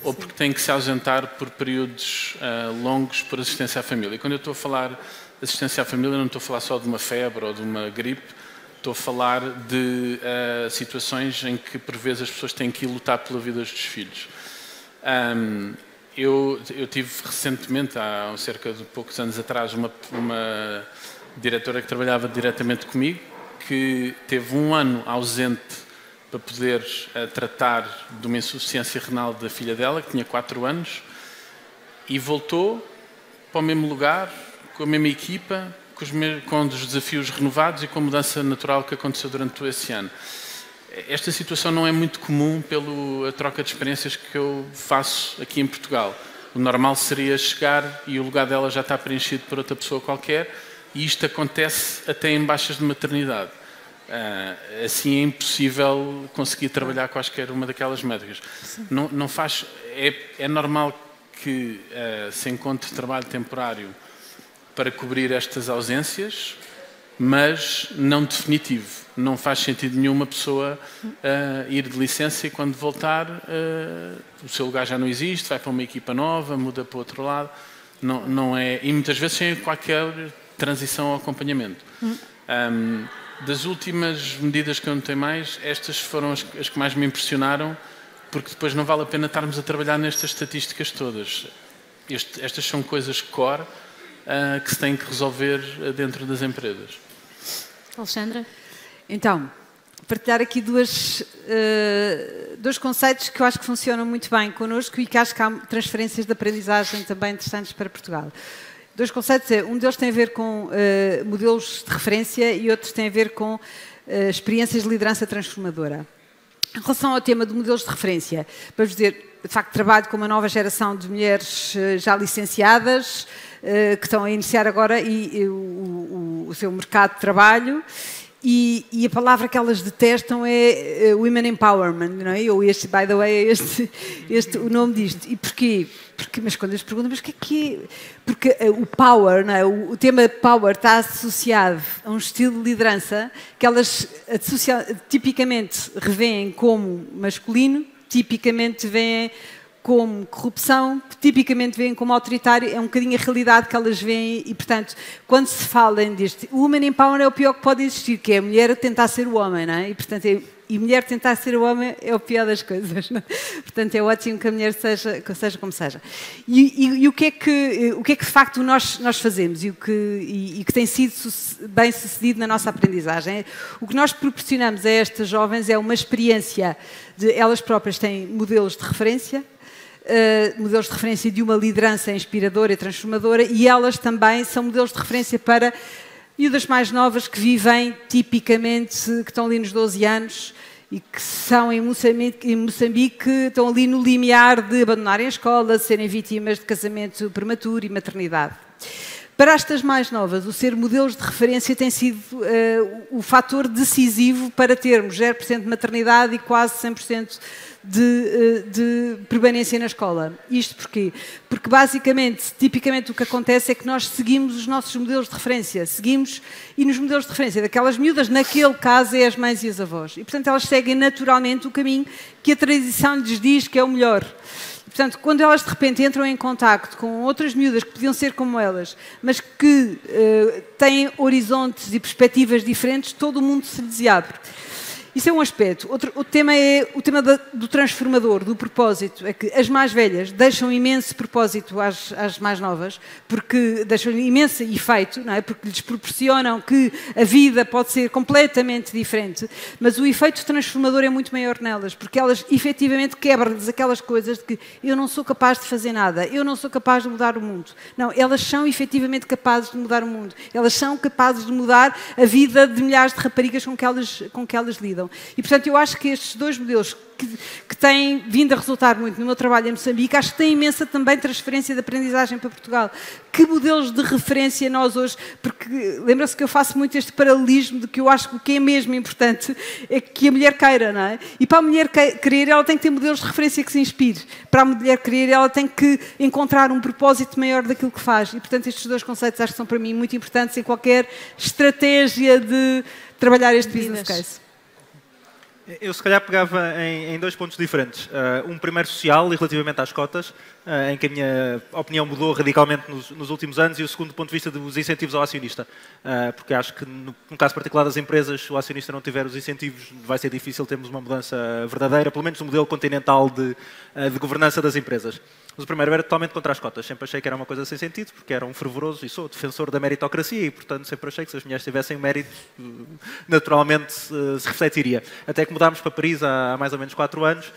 ou porque têm que se ausentar por períodos longos por assistência à família. E quando eu estou a falar de assistência à família, não estou a falar só de uma febre ou de uma gripe, estou a falar de situações em que, por vezes, as pessoas têm que ir lutar pela vida dos filhos. Eu tive recentemente, há cerca de poucos anos atrás, uma diretora que trabalhava diretamente comigo, que teve um ano ausente para poder tratar de uma insuficiência renal da filha dela, que tinha 4 anos, e voltou para o mesmo lugar, com a mesma equipa, com os desafios renovados e com a mudança natural que aconteceu durante esse ano. Esta situação não é muito comum pela troca de experiências que eu faço aqui em Portugal. O normal seria chegar e o lugar dela já está preenchido por outra pessoa qualquer, e isto acontece até em baixas de maternidade. Assim é impossível conseguir trabalhar quaisquer uma daquelas métricas. Não faz, é normal que se encontre trabalho temporário para cobrir estas ausências, mas não definitivo. Não faz sentido nenhum uma pessoa ir de licença e quando voltar o seu lugar já não existe, vai para uma equipa nova, muda para o outro lado. Não é, e muitas vezes sem qualquer transição ou acompanhamento. Das últimas medidas que eu notei mais, estas foram as que mais me impressionaram, porque depois não vale a pena estarmos a trabalhar nestas estatísticas todas. Estas são coisas core que se têm que resolver dentro das empresas. Alexandra? Então, partilhar aqui dois conceitos que eu acho que funcionam muito bem connosco e que acho que há transferências de aprendizagem também interessantes para Portugal. Dois conceitos, um deles tem a ver com modelos de referência e outros tem a ver com experiências de liderança transformadora. Em relação ao tema de modelos de referência, para vos dizer, de facto trabalho com uma nova geração de mulheres já licenciadas, que estão a iniciar agora o seu mercado de trabalho. E a palavra que elas detestam é Women Empowerment, não é? Ou by the way, o nome disto. E porquê? Mas quando eles perguntam, mas o que é? Porque o power, não é? O tema power está associado a um estilo de liderança que elas tipicamente revêem como masculino, tipicamente veem como corrupção, tipicamente veem como autoritário, é um bocadinho a realidade que elas veem e, portanto, quando se fala deste... O Women Empowerment é o pior que pode existir, que é a mulher a tentar ser o homem, não é? E, portanto, e mulher tentar ser o homem é o pior das coisas, não é? Portanto, é ótimo que a mulher seja como seja. E o que é que de facto nós fazemos e que tem sido bem sucedido na nossa aprendizagem? O que nós proporcionamos a estas jovens é uma experiência de elas próprias têm modelos de referência, modelos de referência de uma liderança inspiradora e transformadora, e elas também são modelos de referência para miúdas mais novas que vivem tipicamente, que estão ali nos 12 anos e que são em Moçambique, estão ali no limiar de abandonarem a escola, de serem vítimas de casamento prematuro e maternidade. Para estas mais novas, o ser modelos de referência tem sido o fator decisivo para termos 0% de maternidade e quase 100% de permanência na escola. Isto porquê? Porque basicamente, tipicamente o que acontece é que nós seguimos os nossos modelos de referência, e nos modelos de referência daquelas miúdas, naquele caso é as mães e as avós. E portanto elas seguem naturalmente o caminho que a tradição lhes diz que é o melhor. Portanto, quando elas de repente entram em contacto com outras miúdas que podiam ser como elas, mas que têm horizontes e perspectivas diferentes, todo o mundo se lhes abre. Isso é um aspecto. O tema é o tema do transformador, do propósito. É que as mais velhas deixam imenso propósito às mais novas, porque deixam imenso efeito, não é? Porque lhes proporcionam que a vida pode ser completamente diferente, mas o efeito transformador é muito maior nelas, porque elas efetivamente quebram-lhes aquelas coisas de que eu não sou capaz de fazer nada, eu não sou capaz de mudar o mundo. Não, elas são efetivamente capazes de mudar o mundo. Elas são capazes de mudar a vida de milhares de raparigas com que elas lidam. E, portanto, eu acho que estes dois modelos que têm vindo a resultar muito no meu trabalho em Moçambique, acho que têm imensa também transferência de aprendizagem para Portugal. Que modelos de referência nós hoje, porque lembra-se que eu faço muito este paralelismo de que eu acho que o que é mesmo importante é que a mulher queira, não é? E para a mulher querer, ela tem que ter modelos de referência que se inspire. Para a mulher querer, ela tem que encontrar um propósito maior daquilo que faz. E, portanto, estes dois conceitos acho que são para mim muito importantes em qualquer estratégia de trabalhar este business case. Eu, se calhar, pegava em dois pontos diferentes. Um primeiro social e relativamente às cotas, em que a minha opinião mudou radicalmente nos últimos anos, e o segundo ponto de vista dos incentivos ao acionista. Porque acho que, no caso particular das empresas, se o acionista não tiver os incentivos, vai ser difícil termos uma mudança verdadeira, pelo menos no modelo continental de governança das empresas. Mas o primeiro era totalmente contra as cotas. Sempre achei que era uma coisa sem sentido, porque era um fervoroso, e sou defensor da meritocracia, e, portanto, sempre achei que se as mulheres tivessem mérito, naturalmente se refletiria. Até que mudámos para Paris há mais ou menos 4 anos.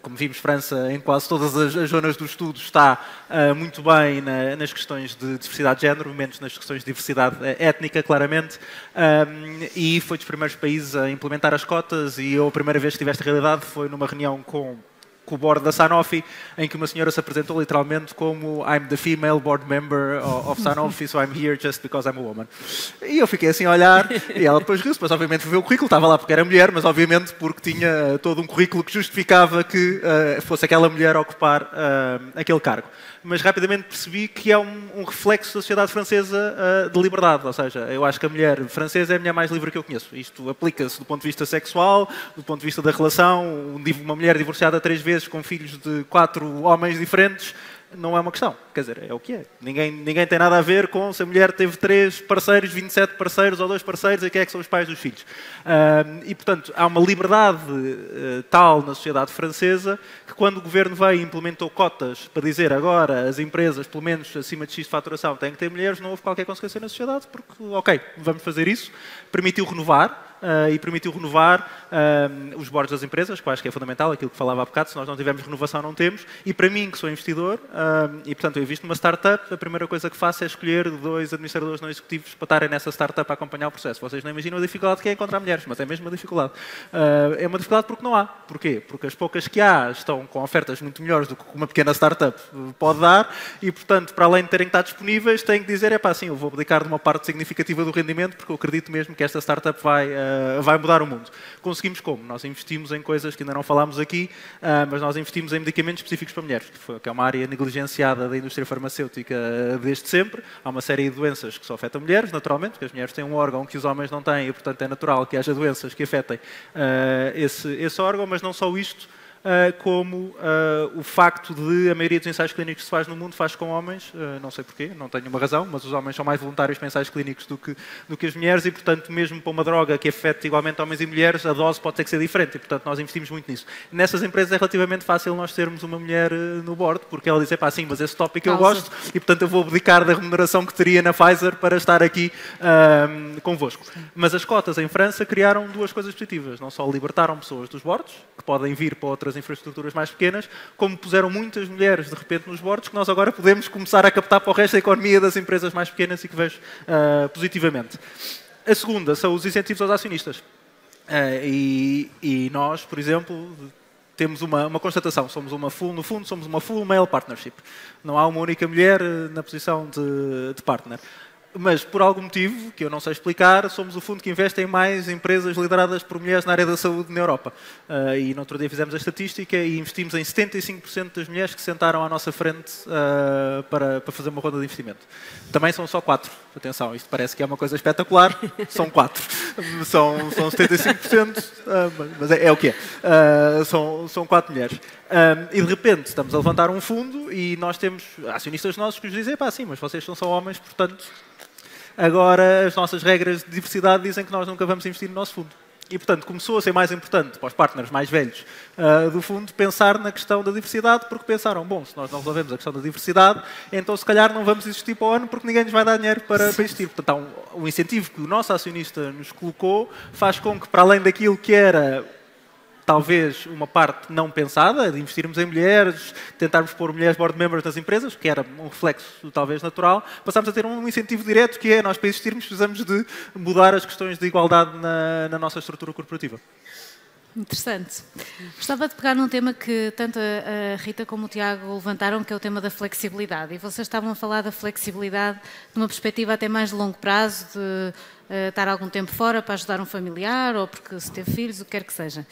Como vimos, França, em quase todas as zonas do estudo, está muito bem nas questões de diversidade de género, menos nas questões de diversidade étnica, claramente, e foi dos primeiros países a implementar as cotas, e eu, a primeira vez que tive esta realidade foi numa reunião com o board da Sanofi, em que uma senhora se apresentou literalmente como I'm the female board member of Sanofi, so I'm here just because I'm a woman. E eu fiquei assim a olhar, e ela depois riu-se, mas obviamente viu o currículo, estava lá porque era mulher, mas obviamente porque tinha todo um currículo que justificava que fosse aquela mulher a ocupar aquele cargo. Mas rapidamente percebi que é um reflexo da sociedade francesa de liberdade, ou seja, eu acho que a mulher francesa é a mulher mais livre que eu conheço. Isto aplica-se do ponto de vista sexual, do ponto de vista da relação, uma mulher divorciada 3 vezes com filhos de 4 homens diferentes, não é uma questão. Quer dizer, é o que é. Ninguém tem nada a ver com se a mulher teve 3 parceiros, 27 parceiros ou 2 parceiros e quem é que são os pais dos filhos. E, portanto, há uma liberdade tal na sociedade francesa que quando o governo veio e implementou cotas para dizer agora as empresas, pelo menos acima de X de faturação, têm que ter mulheres, não houve qualquer consequência na sociedade porque, ok, vamos fazer isso. Permitiu renovar. E permitiu renovar os boards das empresas, que eu acho que é fundamental, aquilo que falava há bocado, se nós não tivermos renovação não temos, e para mim, que sou investidor, e portanto eu invisto numa startup, a primeira coisa que faço é escolher 2 administradores não executivos para estarem nessa startup a acompanhar o processo. Vocês não imaginam a dificuldade que é encontrar mulheres, mas é mesmo uma dificuldade. É uma dificuldade porque não há. Porquê? Porque as poucas que há estão com ofertas muito melhores do que uma pequena startup pode dar, e portanto, para além de terem que estar disponíveis, têm que dizer, sim, eu vou abdicar de uma parte significativa do rendimento, porque eu acredito mesmo que esta startup vai mudar o mundo. Conseguimos como? Nós investimos em coisas que ainda não falámos aqui, mas nós investimos em medicamentos específicos para mulheres, que é uma área negligenciada da indústria farmacêutica desde sempre. Há uma série de doenças que só afetam mulheres, naturalmente, porque as mulheres têm um órgão que os homens não têm e, portanto, é natural que haja doenças que afetem esse órgão, mas não só isto, como o facto de a maioria dos ensaios clínicos que se faz no mundo faz com homens, não sei porquê, não tenho uma razão, mas os homens são mais voluntários para ensaios clínicos do que as mulheres e, portanto, mesmo para uma droga que afeta igualmente homens e mulheres, a dose pode ter que ser diferente e, portanto, nós investimos muito nisso. Nessas empresas é relativamente fácil nós termos uma mulher no board, porque ela diz, sim, mas esse tópico eu gosto e, portanto, eu vou abdicar da remuneração que teria na Pfizer para estar aqui convosco. Mas as cotas em França criaram 2 coisas positivas. Não só libertaram pessoas dos boards, que podem vir para outras infraestruturas mais pequenas, como puseram muitas mulheres de repente nos boards que nós agora podemos começar a captar para o resto da economia das empresas mais pequenas e que vejo positivamente. A segunda são os incentivos aos acionistas. E nós, por exemplo, temos uma constatação, no fundo somos uma full male partnership. Não há uma única mulher na posição de partner. Mas, por algum motivo, que eu não sei explicar, somos o fundo que investe em mais empresas lideradas por mulheres na área da saúde na Europa. E no outro dia fizemos a estatística e investimos em 75% das mulheres que sentaram à nossa frente para fazer uma ronda de investimento. Também são só 4. Atenção, isto parece que é uma coisa espetacular. São 4. São 75%, mas é o que é. São 4 mulheres. E de repente estamos a levantar um fundo e nós temos acionistas nossos que nos dizem: pá, sim, mas vocês são só homens, portanto, agora as nossas regras de diversidade dizem que nós nunca vamos investir no nosso fundo. E, portanto, começou a ser mais importante para os partners mais velhos do fundo pensar na questão da diversidade, porque pensaram: bom, se nós não resolvemos a questão da diversidade, então se calhar não vamos existir para o ano porque ninguém nos vai dar dinheiro para existir. Portanto, há um incentivo que o nosso acionista nos colocou, faz com que, para além daquilo que era talvez uma parte não pensada, de investirmos em mulheres, tentarmos pôr mulheres board members nas empresas, que era um reflexo talvez natural, passámos a ter um incentivo direto, que é: nós para existirmos precisamos de mudar as questões de igualdade na nossa estrutura corporativa. Interessante. Gostava de pegar num tema que tanto a Rita como o Tiago levantaram, que é o tema da flexibilidade. E vocês estavam a falar da flexibilidade de uma perspectiva até mais de longo prazo, de estar algum tempo fora para ajudar um familiar ou porque se teve filhos, o que quer que seja.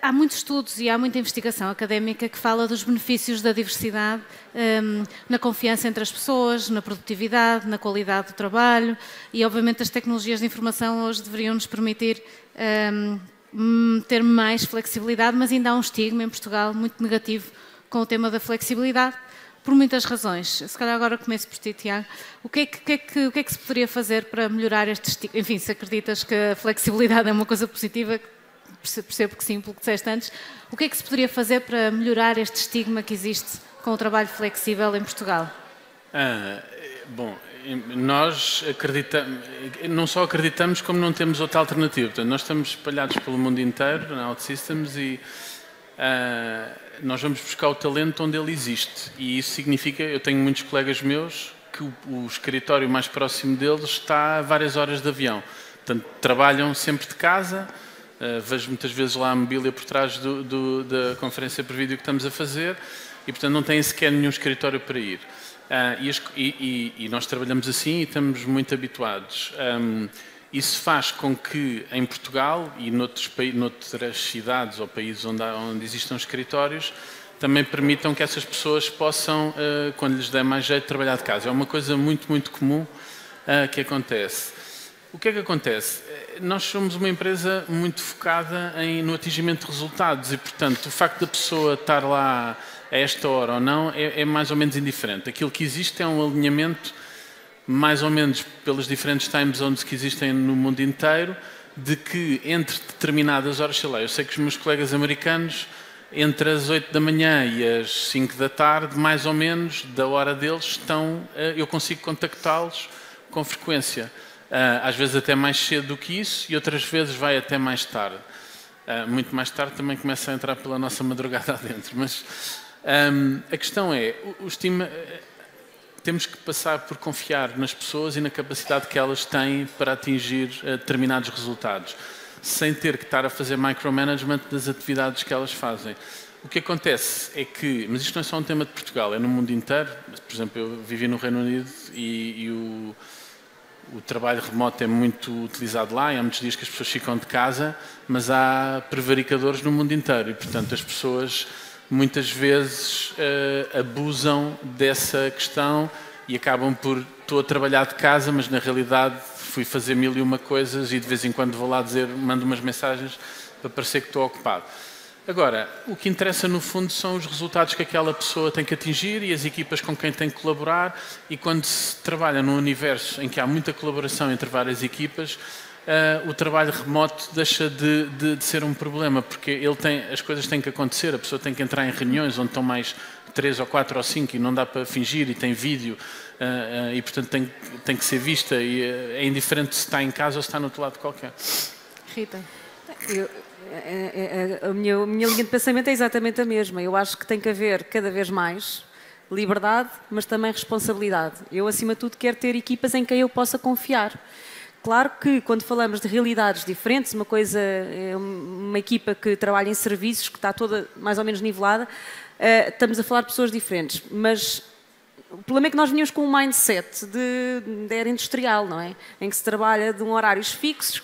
Há muitos estudos e há muita investigação académica que fala dos benefícios da diversidade na confiança entre as pessoas, na produtividade, na qualidade do trabalho e, obviamente, as tecnologias de informação hoje deveriam nos permitir ter mais flexibilidade, mas ainda há um estigma em Portugal muito negativo com o tema da flexibilidade, por muitas razões. Se calhar agora começo por ti, Tiago. O que é que se poderia fazer para melhorar este estigma? Enfim, se acreditas que a flexibilidade é uma coisa positiva, percebo que sim, pelo que disseste antes. O que é que se poderia fazer para melhorar este estigma que existe com o trabalho flexível em Portugal? Bom, nós não só acreditamos como não temos outra alternativa. Portanto, nós estamos espalhados pelo mundo inteiro na OutSystems e nós vamos buscar o talento onde ele existe. E isso significa, eu tenho muitos colegas meus que o escritório mais próximo deles está a várias horas de avião. Portanto, trabalham sempre de casa. Vejo muitas vezes lá a mobília por trás da conferência por vídeo que estamos a fazer e, portanto, não têm sequer nenhum escritório para ir. E nós trabalhamos assim e estamos muito habituados. Isso faz com que, em Portugal e noutras cidades ou países onde existam escritórios, também permitam que essas pessoas possam, quando lhes der mais jeito, trabalhar de casa. É uma coisa muito, muito comum que acontece. O que é que acontece? Nós somos uma empresa muito focada no atingimento de resultados e, portanto, o facto da pessoa estar lá a esta hora ou não é mais ou menos indiferente. Aquilo que existe é um alinhamento, mais ou menos pelas diferentes time zones que existem no mundo inteiro, de que entre determinadas horas, sei lá, eu sei que os meus colegas americanos, entre as 8 da manhã e as 5 da tarde, mais ou menos, da hora deles, eu consigo contactá-los com frequência. Às vezes até mais cedo do que isso e outras vezes vai até mais tarde. Muito mais tarde também começa a entrar pela nossa madrugada adentro. Mas a questão é, temos que passar por confiar nas pessoas e na capacidade que elas têm para atingir determinados resultados, sem ter que estar a fazer micromanagement das atividades que elas fazem. O que acontece é que, mas isto não é só um tema de Portugal, é no mundo inteiro. Por exemplo, eu vivi no Reino Unido e o trabalho remoto é muito utilizado lá e há muitos dias que as pessoas ficam de casa, mas há prevaricadores no mundo inteiro e, portanto, as pessoas muitas vezes abusam dessa questão e acabam por: estou a trabalhar de casa, mas na realidade fui fazer 1001 coisas e de vez em quando vou lá mando umas mensagens para parecer que estou ocupado. Agora, o que interessa no fundo são os resultados que aquela pessoa tem que atingir e as equipas com quem tem que colaborar, e quando se trabalha num universo em que há muita colaboração entre várias equipas, o trabalho remoto deixa de ser um problema, porque as coisas têm que acontecer, a pessoa tem que entrar em reuniões onde estão mais 3 ou 4 ou 5 e não dá para fingir e tem vídeo e portanto tem que ser vista e é indiferente se está em casa ou se está no outro lado qualquer. Rita? A minha linha de pensamento é exatamente a mesma. Eu acho que tem que haver cada vez mais liberdade, mas também responsabilidade. Eu, acima de tudo, quero ter equipas em quem eu possa confiar. Claro que quando falamos de realidades diferentes, uma coisa é uma equipa que trabalha em serviços, que está toda mais ou menos nivelada, estamos a falar de pessoas diferentes, mas o problema é que nós vinhamos com um mindset de era industrial, não é? Em que se trabalha de horários fixos,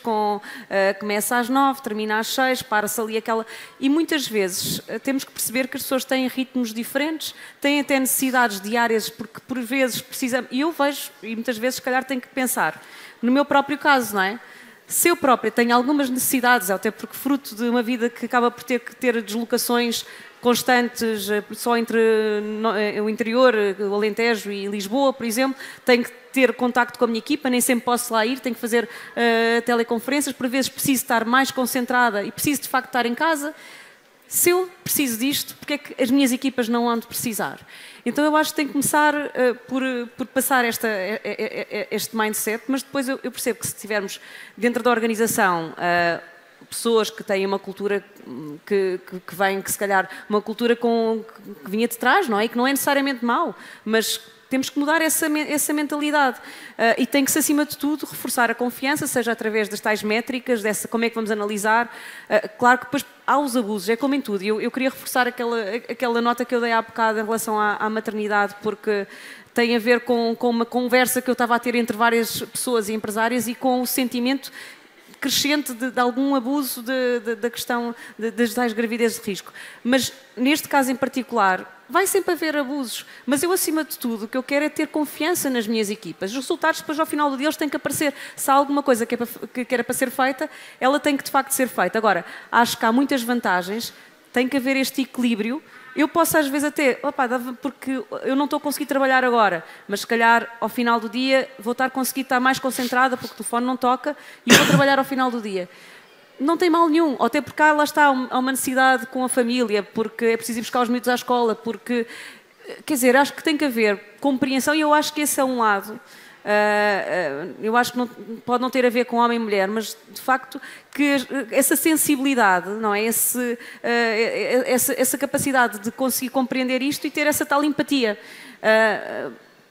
começa às 9, termina às 6, para-se ali aquela... E muitas vezes temos que perceber que as pessoas têm ritmos diferentes, têm até necessidades diárias, porque por vezes precisamos... E eu vejo, e muitas vezes se calhar tenho que pensar, no meu próprio caso, não é? Se eu própria tenho algumas necessidades, até porque fruto de uma vida que acaba por ter que ter deslocações constantes, só entre o interior, o Alentejo e Lisboa, por exemplo, tenho que ter contacto com a minha equipa, nem sempre posso lá ir, tenho que fazer teleconferências, por vezes preciso estar mais concentrada e preciso de facto estar em casa. Se eu preciso disto, porque é que as minhas equipas não hão de precisar? Então eu acho que tem que começar por passar este mindset, mas depois eu percebo que se tivermos dentro da organização pessoas que têm uma cultura que vem, que se calhar, uma cultura que vinha de trás, não é? E que não é necessariamente mau, mas temos que mudar essa mentalidade e tem que-se, acima de tudo, reforçar a confiança, seja através das tais métricas, como é que vamos analisar. Claro que depois há os abusos, é como em tudo. Eu queria reforçar aquela nota que eu dei há bocado em relação à maternidade, porque tem a ver com uma conversa que eu estava a ter entre várias pessoas e empresárias e com o sentimento crescente de algum abuso da questão das tais gravidezes de risco. Mas, neste caso em particular, vai sempre haver abusos. Mas eu, acima de tudo, o que eu quero é ter confiança nas minhas equipas. Os resultados, depois, ao final do dia, eles têm que aparecer. Se há alguma coisa que era para ser feita, ela tem que, de facto, ser feita. Agora, acho que há muitas vantagens, tem que haver este equilíbrio. Eu posso às vezes até, porque eu não estou a conseguir trabalhar agora, mas se calhar ao final do dia vou conseguir estar mais concentrada porque o telefone não toca e vou trabalhar ao final do dia. Não tem mal nenhum, ou até porque lá está uma necessidade com a família, porque é preciso ir buscar os miúdos à escola, porque, quer dizer, acho que tem que haver compreensão e eu acho que esse é um lado. Eu acho que pode não ter a ver com homem e mulher, mas de facto que essa sensibilidade, não é? Essa capacidade de conseguir compreender isto e ter essa tal empatia.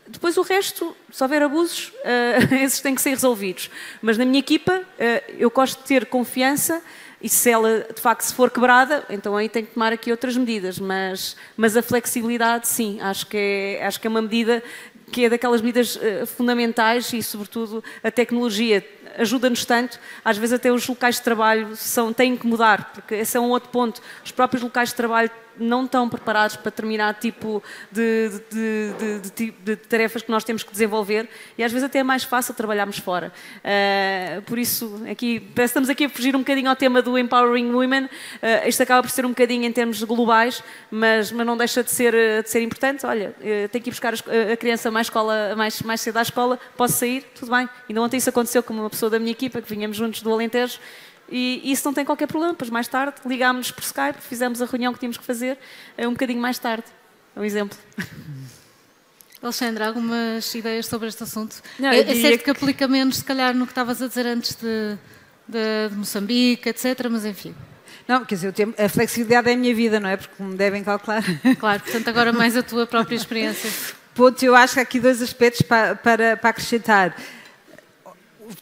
Depois o resto, se houver abusos, esses têm que ser resolvidos. Mas na minha equipa eu gosto de ter confiança e se ela de facto se for quebrada, então aí tem que tomar aqui outras medidas. Mas a flexibilidade, sim, acho que é uma medida que é daquelas medidas fundamentais e, sobretudo, a tecnologia ajuda-nos tanto. Às vezes até os locais de trabalho têm que mudar, porque esse é um outro ponto. Os próprios locais de trabalho não estão preparados para determinado tipo de tarefas que nós temos que desenvolver e às vezes até é mais fácil trabalharmos fora. Por isso, parece que estamos aqui a fugir um bocadinho ao tema do Empowering Women. Isto acaba por ser um bocadinho em termos globais, mas não deixa de ser importante. Olha, tenho que ir buscar a criança mais cedo à escola, posso sair? Tudo bem. Ainda ontem isso aconteceu com uma pessoa da minha equipa, que vinhamos juntos do Alentejo, e isso não tem qualquer problema, pois mais tarde ligámos-nos por Skype, fizemos a reunião que tínhamos que fazer um bocadinho mais tarde. É um exemplo. Alexandra, algumas ideias sobre este assunto? Não, é certo que aplica menos, se calhar, no que estavas a dizer antes de Moçambique, etc., mas enfim. Não, quer dizer, a flexibilidade é a minha vida, não é? Porque me devem calcular. Claro, portanto, agora mais a tua própria experiência. Ponto, eu acho que há aqui dois aspectos para acrescentar.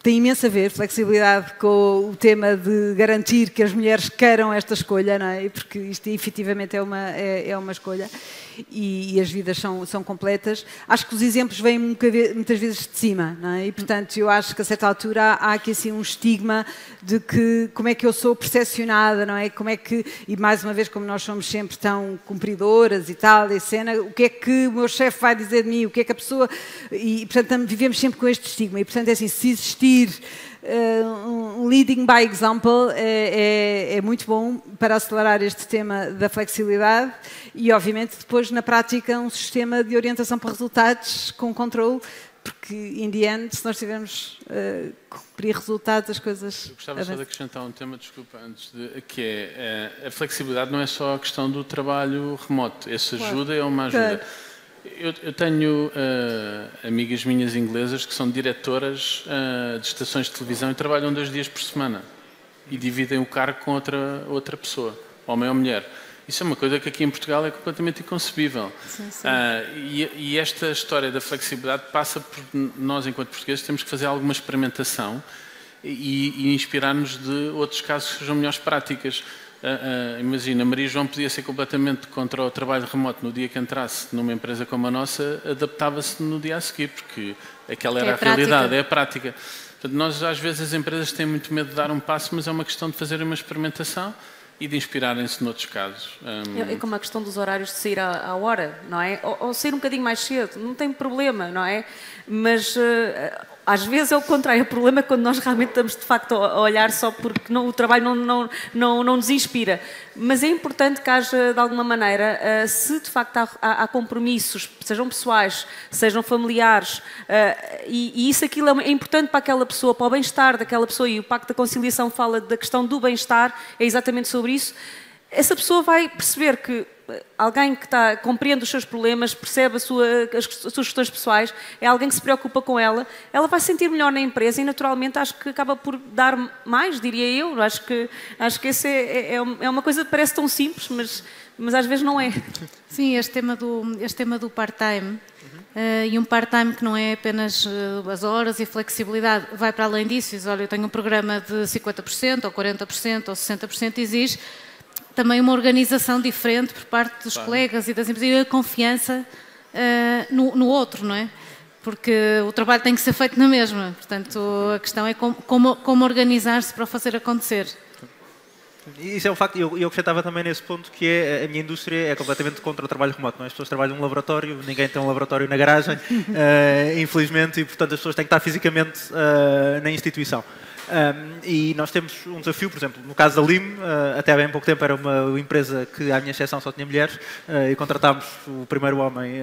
Tem imenso a ver, flexibilidade, com o tema de garantir que as mulheres queiram esta escolha, não é? Porque isto efetivamente é uma escolha e as vidas são completas. Acho que os exemplos vêm muitas vezes de cima, não é? E, portanto, eu acho que a certa altura há aqui assim um estigma de que como é que eu sou percepcionada, não é? E mais uma vez, como nós somos sempre tão cumpridoras e tal, e cena, o que é que o meu chefe vai dizer de mim, o que é que a pessoa... E, portanto, vivemos sempre com este estigma. E, portanto, é assim, se existir um leading by example é muito bom para acelerar este tema da flexibilidade e, obviamente, depois, na prática, um sistema de orientação para resultados com controle, porque, in the end, se nós tivermos cumprir resultados, as coisas... Eu gostava só de acrescentar um tema, desculpa, que é a flexibilidade não é só a questão do trabalho remoto. Essa ajuda é uma ajuda. Eu tenho amigas minhas inglesas que são diretoras de estações de televisão e trabalham 2 dias por semana e dividem o cargo com outra pessoa, homem ou mulher. Isso é uma coisa que aqui em Portugal é completamente inconcebível. Sim. E esta história da flexibilidade passa por nós, enquanto portugueses, temos que fazer alguma experimentação e inspirar-nos de outros casos que sejam melhores práticas. Imagina, Maria João podia ser completamente contra o trabalho remoto no dia que entrasse numa empresa como a nossa, adaptava-se no dia a seguir, porque aquela era a realidade, é a prática. Portanto, nós, às vezes, as empresas têm muito medo de dar um passo, mas é uma questão de fazer uma experimentação e de inspirarem-se noutros casos. É como a questão dos horários de sair à hora, não é? Ou sair um bocadinho mais cedo, não tem problema, não é? Mas às vezes é o contrário, o problema é quando nós realmente estamos de facto a olhar só porque o trabalho não nos inspira. Mas é importante que haja, de alguma maneira, se de facto há compromissos, sejam pessoais, sejam familiares, e aquilo é importante para aquela pessoa, para o bem-estar daquela pessoa, e o Pacto da Conciliação fala da questão do bem-estar, é exatamente sobre isso. Essa pessoa vai perceber que alguém que compreende os seus problemas, percebe as suas questões pessoais, é alguém que se preocupa com ela vai se sentir melhor na empresa e naturalmente acho que acaba por dar mais, diria eu. Acho que esse é uma coisa que parece tão simples, mas às vezes não é. Sim, este tema do part-time, e um part-time que não é apenas as horas e a flexibilidade, vai para além disso, diz, olha, eu tenho um programa de 50%, ou 40%, ou 60%, exige também uma organização diferente por parte dos colegas e das empresas, e a confiança no outro, não é? Porque o trabalho tem que ser feito na mesma. Portanto, a questão é como organizar-se para o fazer acontecer. Isso é um facto, e eu acrescentava também nesse ponto que a minha indústria é completamente contra o trabalho remoto. Não é? As pessoas trabalham num laboratório, ninguém tem um laboratório na garagem, infelizmente, e portanto as pessoas têm que estar fisicamente na instituição. E nós temos um desafio, por exemplo, no caso da LIM, até há bem pouco tempo era uma empresa que, à minha exceção, só tinha mulheres, e contratámos o primeiro homem,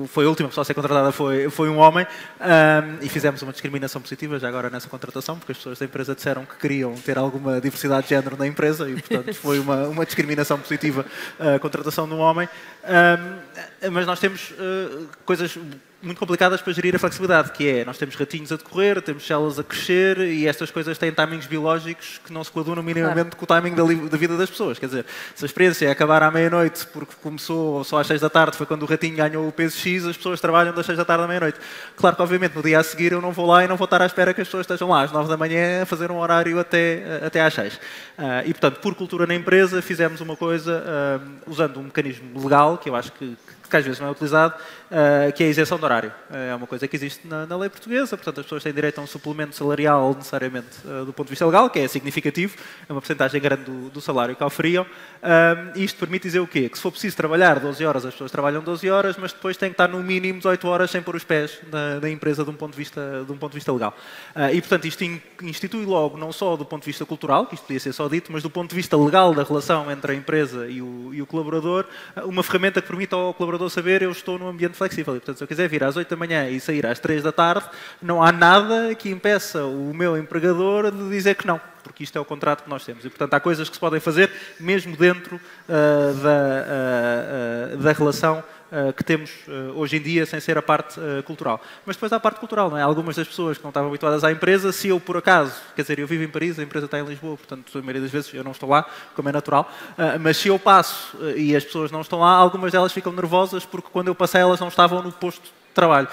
foi a última pessoa a ser contratada, foi um homem, e fizemos uma discriminação positiva já agora nessa contratação, porque as pessoas da empresa disseram que queriam ter alguma diversidade de género na empresa, e portanto foi uma discriminação positiva a contratação de um homem. Mas nós temos coisas muito complicadas para gerir a flexibilidade, que é, nós temos ratinhos a decorrer, temos células a crescer e estas coisas têm timings biológicos que não se coadunam minimamente com o timing da vida das pessoas. Quer dizer, se a experiência é acabar à meia-noite porque começou só às 6 da tarde, foi quando o ratinho ganhou o peso X, as pessoas trabalham das 6 da tarde à meia-noite. Claro que, obviamente, no dia a seguir eu não vou lá e não vou estar à espera que as pessoas estejam lá às 9 da manhã a fazer um horário até às 6. E, portanto, por cultura na empresa, fizemos uma coisa usando um mecanismo legal, que eu acho que às vezes não é utilizado, que é a isenção de horário. É uma coisa que existe na lei portuguesa, portanto as pessoas têm direito a um suplemento salarial necessariamente do ponto de vista legal, que é significativo, é uma porcentagem grande do salário que oferiam. Isto permite dizer o quê? Que se for preciso trabalhar 12 horas, as pessoas trabalham 12 horas, mas depois têm que estar no mínimo 18 horas sem pôr os pés na empresa de um ponto de vista legal. E portanto isto institui logo, não só do ponto de vista cultural, que isto podia ser só dito, mas do ponto de vista legal da relação entre a empresa e o colaborador, uma ferramenta que permite ao colaborador saber eu estou num ambiente flexível. E, portanto, se eu quiser vir às 8 da manhã e sair às 3 da tarde, não há nada que impeça o meu empregador de dizer que não, porque isto é o contrato que nós temos. E, portanto, há coisas que se podem fazer mesmo dentro da relação que temos hoje em dia, sem ser a parte cultural. Mas depois há a parte cultural, não é? Algumas das pessoas que não estavam habituadas à empresa, se eu por acaso, quer dizer, eu vivo em Paris, a empresa está em Lisboa, portanto, a maioria das vezes eu não estou lá, como é natural, mas se eu passo e as pessoas não estão lá, algumas delas ficam nervosas porque quando eu passei elas não estavam no posto de trabalho.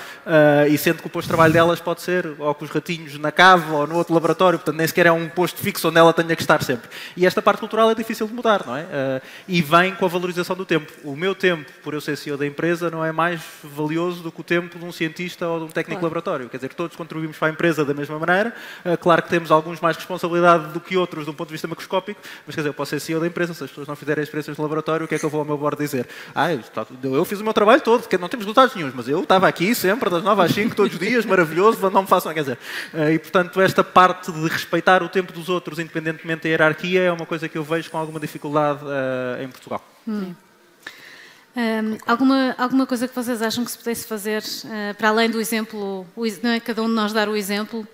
E sendo que o posto de trabalho delas pode ser ou com os ratinhos na cave ou no outro laboratório, portanto nem sequer é um posto fixo onde ela tenha que estar sempre. E esta parte cultural é difícil de mudar, não é? E vem com a valorização do tempo. O meu tempo, por eu ser CEO da empresa, não é mais valioso do que o tempo de um cientista ou de um técnico de laboratório. Quer dizer, todos contribuímos para a empresa da mesma maneira. Claro que temos alguns mais responsabilidade do que outros de um ponto de vista macroscópico, mas quer dizer, eu posso ser CEO da empresa, se as pessoas não fizerem experiências de laboratório, o que é que eu vou ao meu board dizer? Eu fiz o meu trabalho todo, que não temos resultados nenhums, mas eu estava aqui sempre, das 9 às 5, todos os dias, maravilhoso, não me façam, quer dizer. E, portanto, esta parte de respeitar o tempo dos outros, independentemente da hierarquia, é uma coisa que eu vejo com alguma dificuldade em Portugal. Alguma coisa que vocês acham que se pudesse fazer, para além do exemplo, não é cada um de nós dar o exemplo,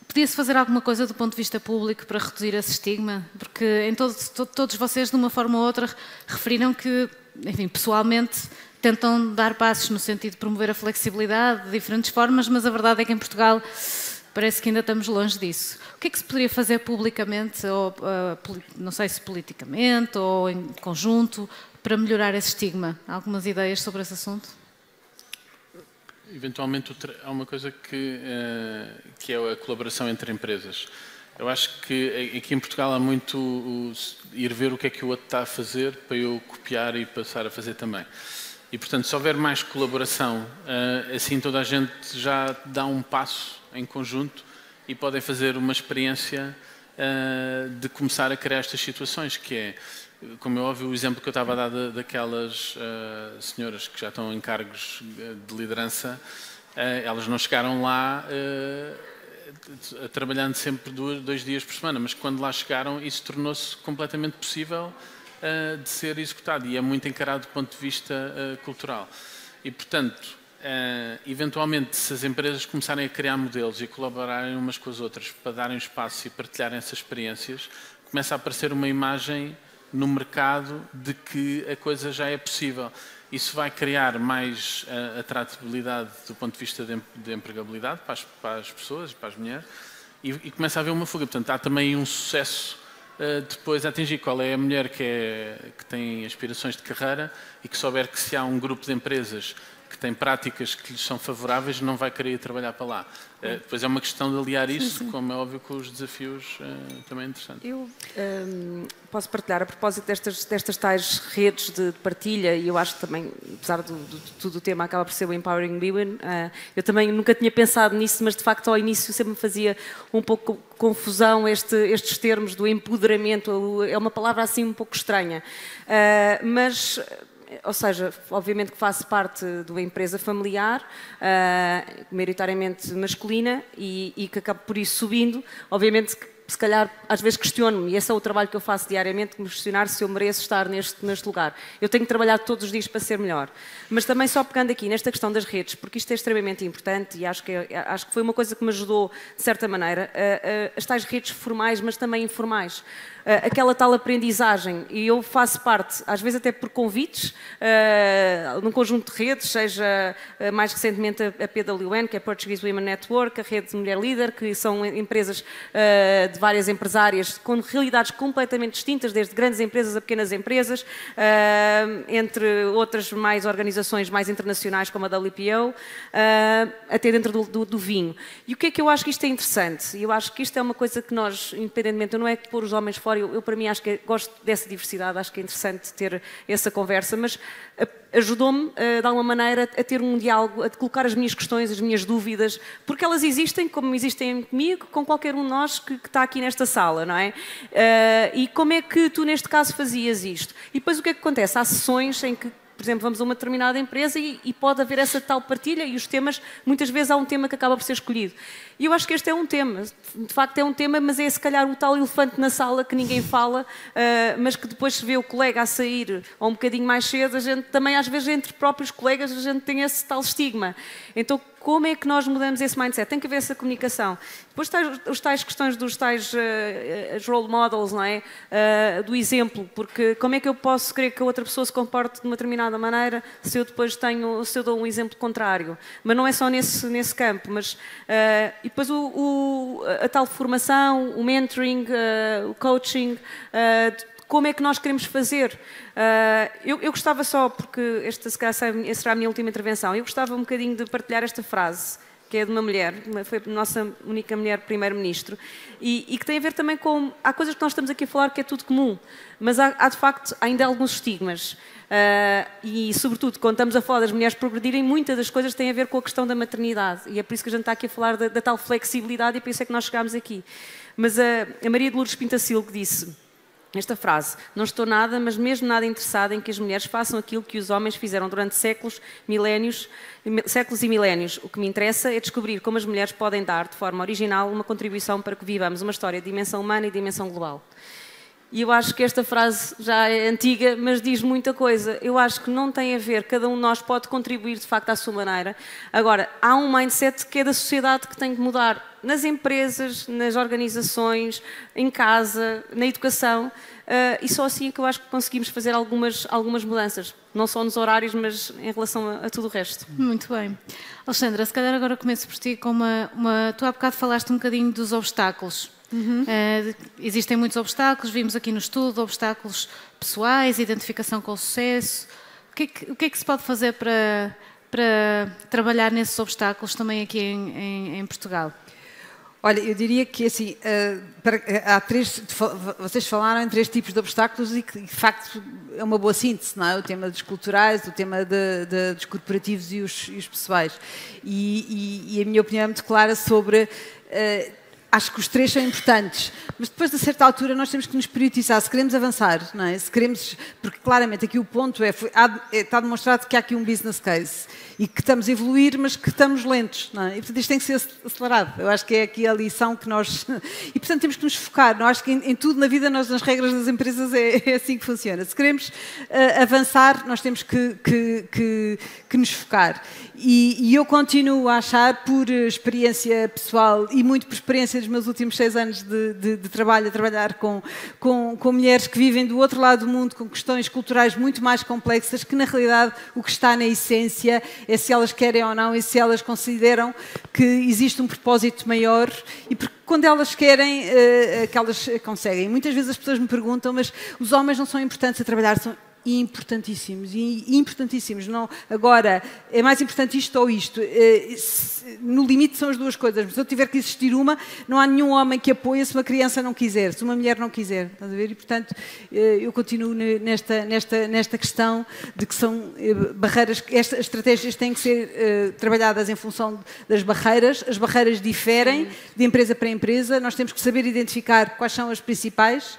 podia-se fazer alguma coisa do ponto de vista público para reduzir esse estigma? Porque em todos vocês, de uma forma ou outra, referiram que, enfim, pessoalmente, tentam dar passos no sentido de promover a flexibilidade de diferentes formas, mas a verdade é que em Portugal parece que ainda estamos longe disso. O que é que se poderia fazer publicamente, ou não sei se politicamente ou em conjunto, para melhorar esse estigma? Algumas ideias sobre esse assunto? Eventualmente há uma coisa que é a colaboração entre empresas. Eu acho que aqui em Portugal há muito ir ver o que é que o outro está a fazer para eu copiar e passar a fazer também. E, portanto, se houver mais colaboração, assim toda a gente já dá um passo em conjunto e podem fazer uma experiência de começar a criar estas situações, que é, como é óbvio, o exemplo que eu estava a dar daquelas senhoras que já estão em cargos de liderança, elas não chegaram lá trabalhando sempre 2 dias por semana, mas quando lá chegaram isso tornou-se completamente possível de ser executado e é muito encarado do ponto de vista cultural. E, portanto, eventualmente, se as empresas começarem a criar modelos e colaborarem umas com as outras para darem espaço e partilharem essas experiências, começa a aparecer uma imagem no mercado de que a coisa já é possível. Isso vai criar mais atratividade do ponto de vista de empregabilidade para as pessoas, para as mulheres, e começa a haver uma fuga. Portanto, há também um sucesso depois a atingir. Qual é a mulher que tem aspirações de carreira e que souber que se há um grupo de empresas que tem práticas que lhes são favoráveis, não vai querer ir trabalhar para lá. Depois é uma questão de aliar isso, como é óbvio, com os desafios também interessantes. Eu posso partilhar, a propósito destas tais redes de partilha, e eu acho que também, apesar de tudo o tema acaba por ser o Empowering Women, eu também nunca tinha pensado nisso, mas de facto ao início sempre me fazia um pouco confusão estes termos do empoderamento, é uma palavra assim um pouco estranha, mas... Ou seja, obviamente que faço parte de uma empresa familiar, maioritariamente masculina, e que acabo por isso subindo. Obviamente que, se calhar, às vezes questiono-me, e esse é o trabalho que eu faço diariamente, me questionar se eu mereço estar neste lugar. Eu tenho que trabalhar todos os dias para ser melhor. Mas também só pegando aqui nesta questão das redes, porque isto é extremamente importante e acho que foi uma coisa que me ajudou, de certa maneira, as tais redes formais, mas também informais. Aquela tal aprendizagem, e eu faço parte, às vezes até por convites, num conjunto de redes, seja mais recentemente a PWN, que é a Portuguese Women Network, a Rede de Mulher Líder, que são empresas de várias empresárias com realidades completamente distintas, desde grandes empresas a pequenas empresas, entre outras mais organizações mais internacionais como a WPO, até dentro do vinho. E o que é que eu acho que isto é interessante? Eu acho que isto é uma coisa que nós, independentemente, não é pôr os homens fora, eu para mim acho que gosto dessa diversidade, acho que é interessante ter essa conversa, mas ajudou-me, de alguma maneira, a ter um diálogo, a colocar as minhas questões, as minhas dúvidas, porque elas existem, como existem comigo, com qualquer um de nós que está aqui nesta sala, não é? E como é que tu, neste caso, fazias isto? E depois o que é que acontece? Há sessões em que, por exemplo, vamos a uma determinada empresa e pode haver essa tal partilha e os temas, muitas vezes há um tema que acaba por ser escolhido. E eu acho que este é um tema, de facto é um tema, mas é se calhar o tal elefante na sala que ninguém fala, mas que depois se vê o colega a sair ou um bocadinho mais cedo, a gente também às vezes entre próprios colegas a gente tem esse tal estigma. Então como é que nós mudamos esse mindset? Tem que haver essa comunicação. Depois os tais questões dos tais role models, não é? Do exemplo, porque como é que eu posso querer que a outra pessoa se comporte de uma determinada maneira se eu depois dou um exemplo contrário? Mas não é só nesse campo, mas e depois a tal formação, o mentoring, o coaching, como é que nós queremos fazer? Eu gostava só, porque esta será a minha última intervenção, eu gostava um bocadinho de partilhar esta frase, que é de uma mulher, foi a nossa única mulher primeiro-ministro, e que tem a ver também com... Há coisas que nós estamos aqui a falar que é tudo comum, mas há de facto ainda alguns estigmas. E, sobretudo, quando estamos a falar das mulheres progredirem, muitas das coisas têm a ver com a questão da maternidade. E é por isso que a gente está aqui a falar da tal flexibilidade e por isso é que nós chegámos aqui. Mas a Maria de Lourdes Pintacilgo disse esta frase: não estou nada, mas mesmo nada interessada em que as mulheres façam aquilo que os homens fizeram durante séculos e milénios. O que me interessa é descobrir como as mulheres podem dar, de forma original, uma contribuição para que vivamos uma história de dimensão humana e dimensão global. E eu acho que esta frase já é antiga, mas diz muita coisa. Eu acho que não tem a ver, cada um de nós pode contribuir de facto à sua maneira. Agora, há um mindset que é da sociedade que tem que mudar nas empresas, nas organizações, em casa, na educação. e só assim é que eu acho que conseguimos fazer algumas mudanças, não só nos horários, mas em relação a tudo o resto. Muito bem. Alexandra, se calhar agora começo por ti com tu há bocado falaste um bocadinho dos obstáculos. Existem muitos obstáculos, vimos aqui no estudo, obstáculos pessoais, identificação com o sucesso. O que é que se pode fazer para trabalhar nesses obstáculos também aqui em Portugal? Olha, eu diria que assim, vocês falaram em 3 tipos de obstáculos e que de facto é uma boa síntese, não é? O tema dos culturais, o tema dos corporativos e os pessoais. E a minha opinião é muito clara sobre... acho que os 3 são importantes, mas depois de certa altura nós temos que nos priorizar se queremos avançar, não é? Se queremos, porque claramente aqui o ponto está demonstrado que há aqui um business case e que estamos a evoluir, mas que estamos lentos, não é? E portanto isto tem que ser acelerado. Eu acho que é aqui a lição que nós... E portanto temos que nos focar. Eu acho que em tudo na vida, nas regras das empresas é assim que funciona. Se queremos avançar, nós temos que nos focar. E eu continuo a achar, por experiência pessoal e muito por experiência dos meus últimos 6 anos de trabalho, a trabalhar com mulheres que vivem do outro lado do mundo, com questões culturais muito mais complexas, que na realidade o que está na essência é se elas querem ou não e se elas consideram que existe um propósito maior e porque quando elas querem, que elas conseguem. Muitas vezes as pessoas me perguntam, mas os homens não são importantes a trabalhar, são importantíssimos, importantíssimos. Não, agora, é mais importante isto ou isto? No limite são as 2 coisas, mas se eu tiver que existir uma, não há nenhum homem que apoie se uma criança não quiser, se uma mulher não quiser. Estás a ver? E, portanto, eu continuo nesta questão de que são barreiras, estas estratégias têm que ser trabalhadas em função das barreiras, as barreiras diferem de empresa para empresa, nós temos que saber identificar quais são as principais,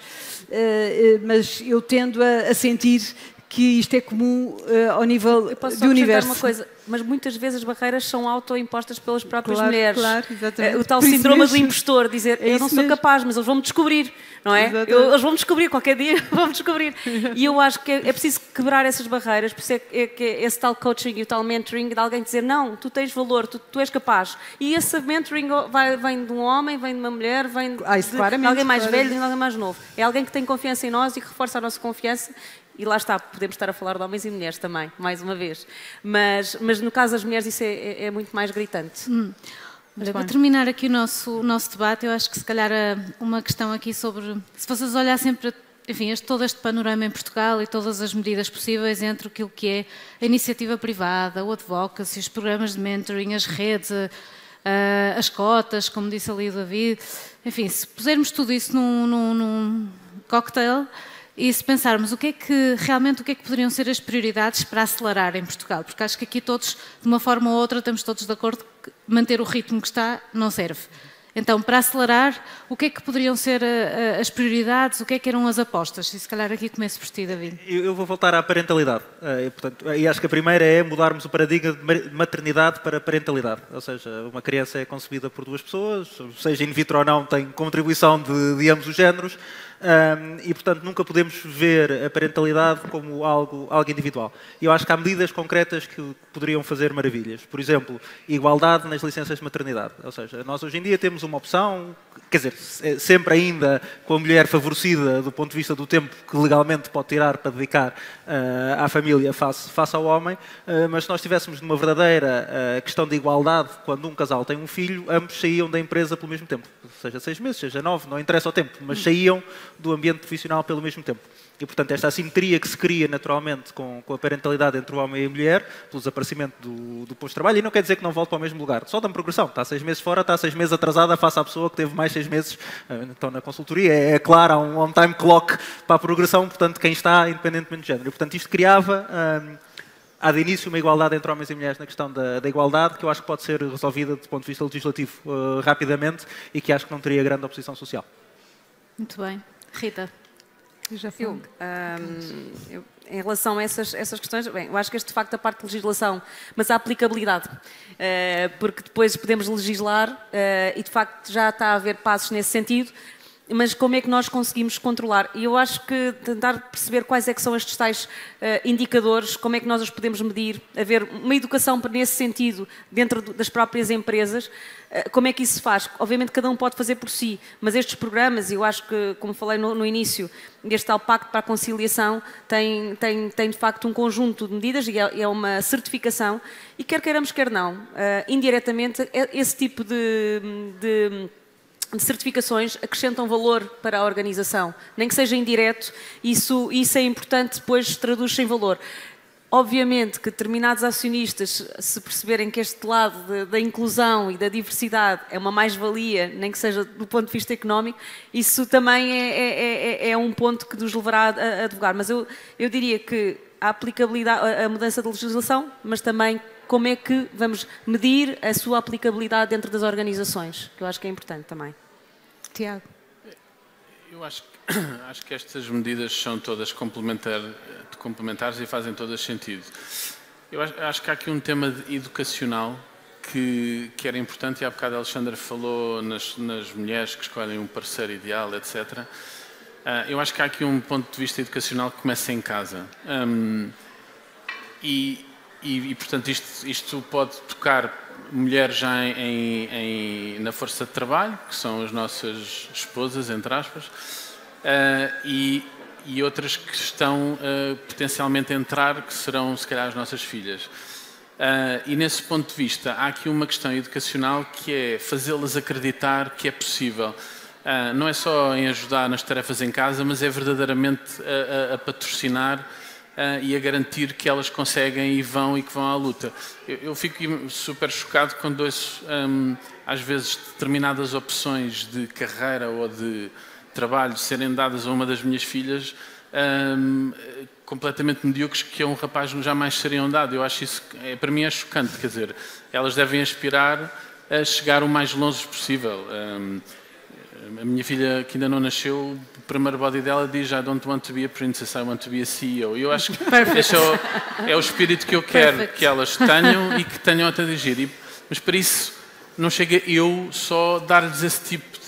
mas eu tendo a sentir que isto é comum ao nível do universo. Uma coisa, mas muitas vezes as barreiras são autoimpostas pelas próprias claro, mulheres. Claro, exatamente. O tal síndrome do impostor, dizer eu não sou capaz, mas eles vão-me descobrir, não é? Eles vão-me descobrir, qualquer dia vão-me descobrir. E eu acho que é preciso quebrar essas barreiras, por isso é que esse tal coaching e o tal mentoring de alguém dizer não, tu tens valor, tu és capaz. E esse mentoring vem de um homem, vem de uma mulher, vem de alguém mais velho, de alguém mais novo. É alguém que tem confiança em nós e que reforça a nossa confiança. E lá está, podemos estar a falar de homens e mulheres também, mais uma vez. Mas no caso das mulheres isso é muito mais gritante. Olha, para terminar aqui o nosso debate, eu acho que se calhar uma questão aqui sobre... Se vocês olhassem para todo este panorama em Portugal e todas as medidas possíveis entre aquilo que é a iniciativa privada, o advocacy, os programas de mentoring, as redes, as cotas, como disse ali o David... Enfim, se pusermos tudo isso num cocktail... E se pensarmos o que é que poderiam ser as prioridades para acelerar em Portugal, porque acho que aqui todos, de uma forma ou outra, estamos todos de acordo que manter o ritmo que está não serve. Então, para acelerar, o que é que poderiam ser as prioridades, o que é que eram as apostas? E se calhar aqui começo por ti, David. Eu vou voltar à parentalidade. E acho que a primeira é mudarmos o paradigma de maternidade para parentalidade. Ou seja, uma criança é concebida por 2 pessoas, seja in vitro ou não, tem contribuição de ambos os géneros. E, portanto, nunca podemos ver a parentalidade como algo individual. E eu acho que há medidas concretas que poderiam fazer maravilhas. Por exemplo, igualdade nas licenças de maternidade. Ou seja, nós hoje em dia temos uma opção, quer dizer, sempre ainda com a mulher favorecida do ponto de vista do tempo que legalmente pode tirar para dedicar à família face ao homem, mas se nós estivéssemos numa verdadeira questão de igualdade, quando um casal tem um filho, ambos saíam da empresa pelo mesmo tempo. Seja 6 meses, seja 9, não interessa o tempo, mas saíam do ambiente profissional pelo mesmo tempo. E, portanto, esta assimetria que se cria naturalmente com a parentalidade entre o homem e a mulher, pelo desaparecimento do posto de trabalho, e não quer dizer que não volte para o mesmo lugar, só dá progressão. Está 6 meses fora, está 6 meses atrasada face à pessoa que teve mais 6 meses. Então, na consultoria, é claro, há um time clock para a progressão, portanto, quem está, independentemente de género. E, portanto, isto criava, há de início, uma igualdade entre homens e mulheres na questão da igualdade, que eu acho que pode ser resolvida, do ponto de vista legislativo, rapidamente, e que acho que não teria grande oposição social. Muito bem. Rita. Em relação a essas questões, bem, eu acho que este de facto a parte de legislação, mas a aplicabilidade, porque depois podemos legislar e de facto já está a haver passos nesse sentido, mas como é que nós conseguimos controlar? E eu acho que tentar perceber quais é que são estes tais indicadores, como é que nós os podemos medir, haver uma educação nesse sentido dentro das próprias empresas, como é que isso se faz? Obviamente cada um pode fazer por si, mas estes programas, eu acho que, como falei no início, este tal Pacto para a Conciliação tem de facto um conjunto de medidas e é uma certificação, e quer queiramos, quer não, indiretamente, esse tipo de certificações acrescentam valor para a organização, nem que seja indireto, isso é importante, depois traduz-se em valor. Obviamente que determinados acionistas, se perceberem que este lado da inclusão e da diversidade é uma mais-valia, nem que seja do ponto de vista económico, isso também é um ponto que nos levará a advogar. Mas eu diria que a aplicabilidade, a mudança de legislação, mas também como é que vamos medir a sua aplicabilidade dentro das organizações, que eu acho que é importante também. Tiago. Eu acho que estas medidas são todas complementares e fazem todas sentido. Eu acho que há aqui um tema educacional que era importante, e há bocado a Alexandra falou nas mulheres que escolhem um parceiro ideal, etc. Eu acho que há aqui um ponto de vista educacional que começa em casa. E portanto, isto pode tocar mulheres já na força de trabalho, que são as nossas esposas, entre aspas, e outras que estão potencialmente a entrar, que serão, se calhar, as nossas filhas. E nesse ponto de vista, há aqui uma questão educacional que é fazê-las acreditar que é possível. Não é só em ajudar nas tarefas em casa, mas é verdadeiramente a patrocinar e a garantir que elas conseguem e que vão à luta. Eu fico super chocado quando ouço, às vezes, determinadas opções de carreira ou de trabalho serem dadas a uma das minhas filhas completamente medíocres, que a um rapaz jamais seriam dados. Eu acho isso, para mim é chocante, quer dizer, elas devem aspirar a chegar o mais longe possível. A minha filha, que ainda não nasceu, o primeiro body dela diz I don't want to be a princess, I want to be a CEO. E eu acho que esse é o espírito que eu quero que elas tenham e que tenham até dirigir. Mas para isso não chega eu só dar-lhes esse tipo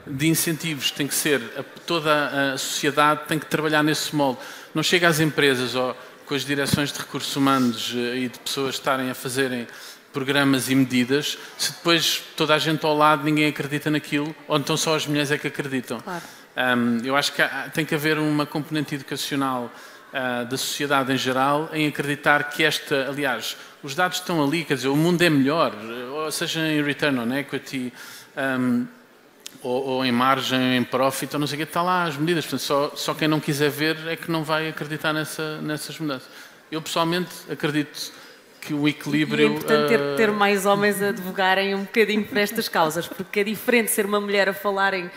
de incentivos. Tem que ser, toda a sociedade tem que trabalhar nesse molde. Não chega às empresas ou com as direções de recursos humanos e de pessoas estarem a fazerem programas e medidas, se depois toda a gente ao lado, ninguém acredita naquilo, ou então só as mulheres é que acreditam. Claro. Eu acho que tem que haver uma componente educacional da sociedade em geral, em acreditar que aliás, os dados estão ali, quer dizer, o mundo é melhor, ou seja em return on equity, ou em margem, em profit, ou não sei o que, está lá as medidas. Portanto, só quem não quiser ver é que não vai acreditar nessas mudanças. Eu pessoalmente acredito que o equilíbrio... E é importante ter mais homens a advogarem um bocadinho por estas causas, porque é diferente ser uma mulher a falar em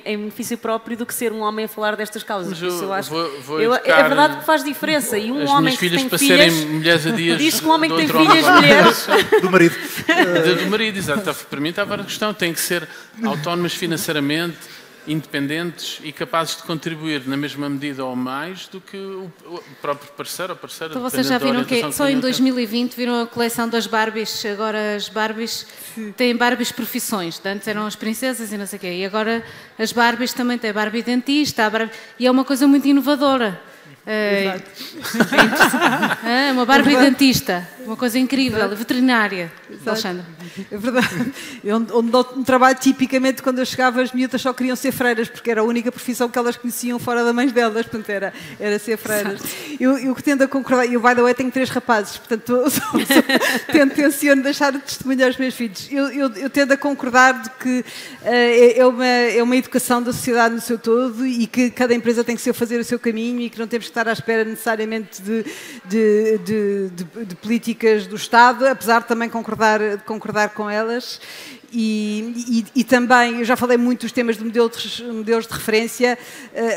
benefício próprio do que ser um homem a falar destas causas. Mas eu acho é verdade que faz diferença. E um homem que tem para filhas... serem mulheres a dias... Diz que um homem que tem filhas, mulheres... Do marido. Do marido, exato. Para mim estava a questão. Têm que ser autónomas financeiramente, independentes e capazes de contribuir na mesma medida ou mais do que o próprio parceiro ou parceira. Então vocês já viram que só em 2020 viram a coleção das Barbies. Agora as Barbies têm Barbies profissões. Antes eram as princesas e não sei o quê. E agora as Barbies também têm Barbie dentista. E é uma coisa muito inovadora. É uma Barbie dentista, uma coisa incrível, veterinária. Alexandre. É verdade. Um trabalho tipicamente quando eu chegava, as miúdas só queriam ser freiras, porque era a única profissão que elas conheciam fora da mãe delas, portanto era ser freiras. Eu tendo a concordar, eu, by the way, tenho 3 rapazes, portanto tenciono deixar de testemunhar os meus filhos. Eu tendo a concordar de que é uma educação da sociedade no seu todo e que cada empresa tem que fazer o seu caminho e que não temos que estar à espera necessariamente de políticas do Estado, apesar de também concordar com elas. E também, eu já falei muito dos temas de modelos de referência,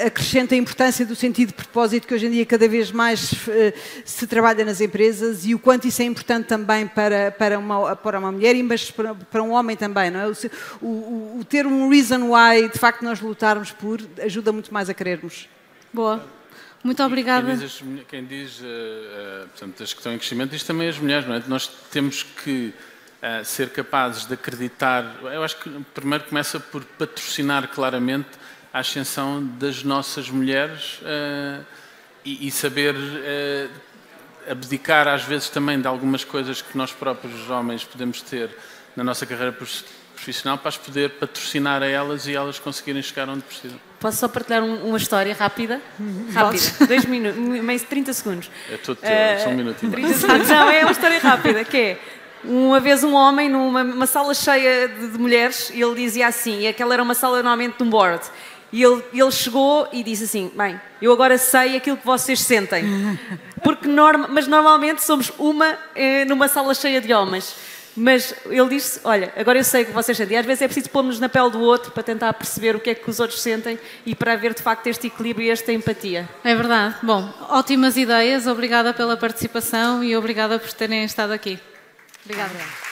acrescenta a importância do sentido de propósito que hoje em dia cada vez mais se trabalha nas empresas e o quanto isso é importante também para uma mulher, mas para um homem também, não é? O ter um reason why, de facto, nós lutarmos por, ajuda muito mais a querermos. Boa. Muito obrigada. Quem diz portanto, as que estão em crescimento, diz também as mulheres, não é? Nós temos que ser capazes de acreditar. Eu acho que primeiro começa por patrocinar claramente a ascensão das nossas mulheres e saber abdicar às vezes também de algumas coisas que nós próprios homens podemos ter na nossa carreira profissional para as poder patrocinar a elas e elas conseguirem chegar onde precisam. Posso só partilhar uma história rápida? Rápida, 2 minutos, meio 30 segundos. É todo teu, só um minuto e meio. 30 segundos. Não, é uma história rápida, que é, uma vez um homem numa sala cheia de mulheres, e ele dizia assim, e aquela era uma sala normalmente de um board, e ele chegou e disse assim, bem, eu agora sei aquilo que vocês sentem, porque mas normalmente somos numa sala cheia de homens. Mas ele disse, olha, agora eu sei o que vocês sentem. E às vezes é preciso pôr-nos na pele do outro para tentar perceber o que é que os outros sentem e para haver de facto este equilíbrio e esta empatia. É verdade. Bom, ótimas ideias. Obrigada pela participação e obrigada por terem estado aqui. Obrigada.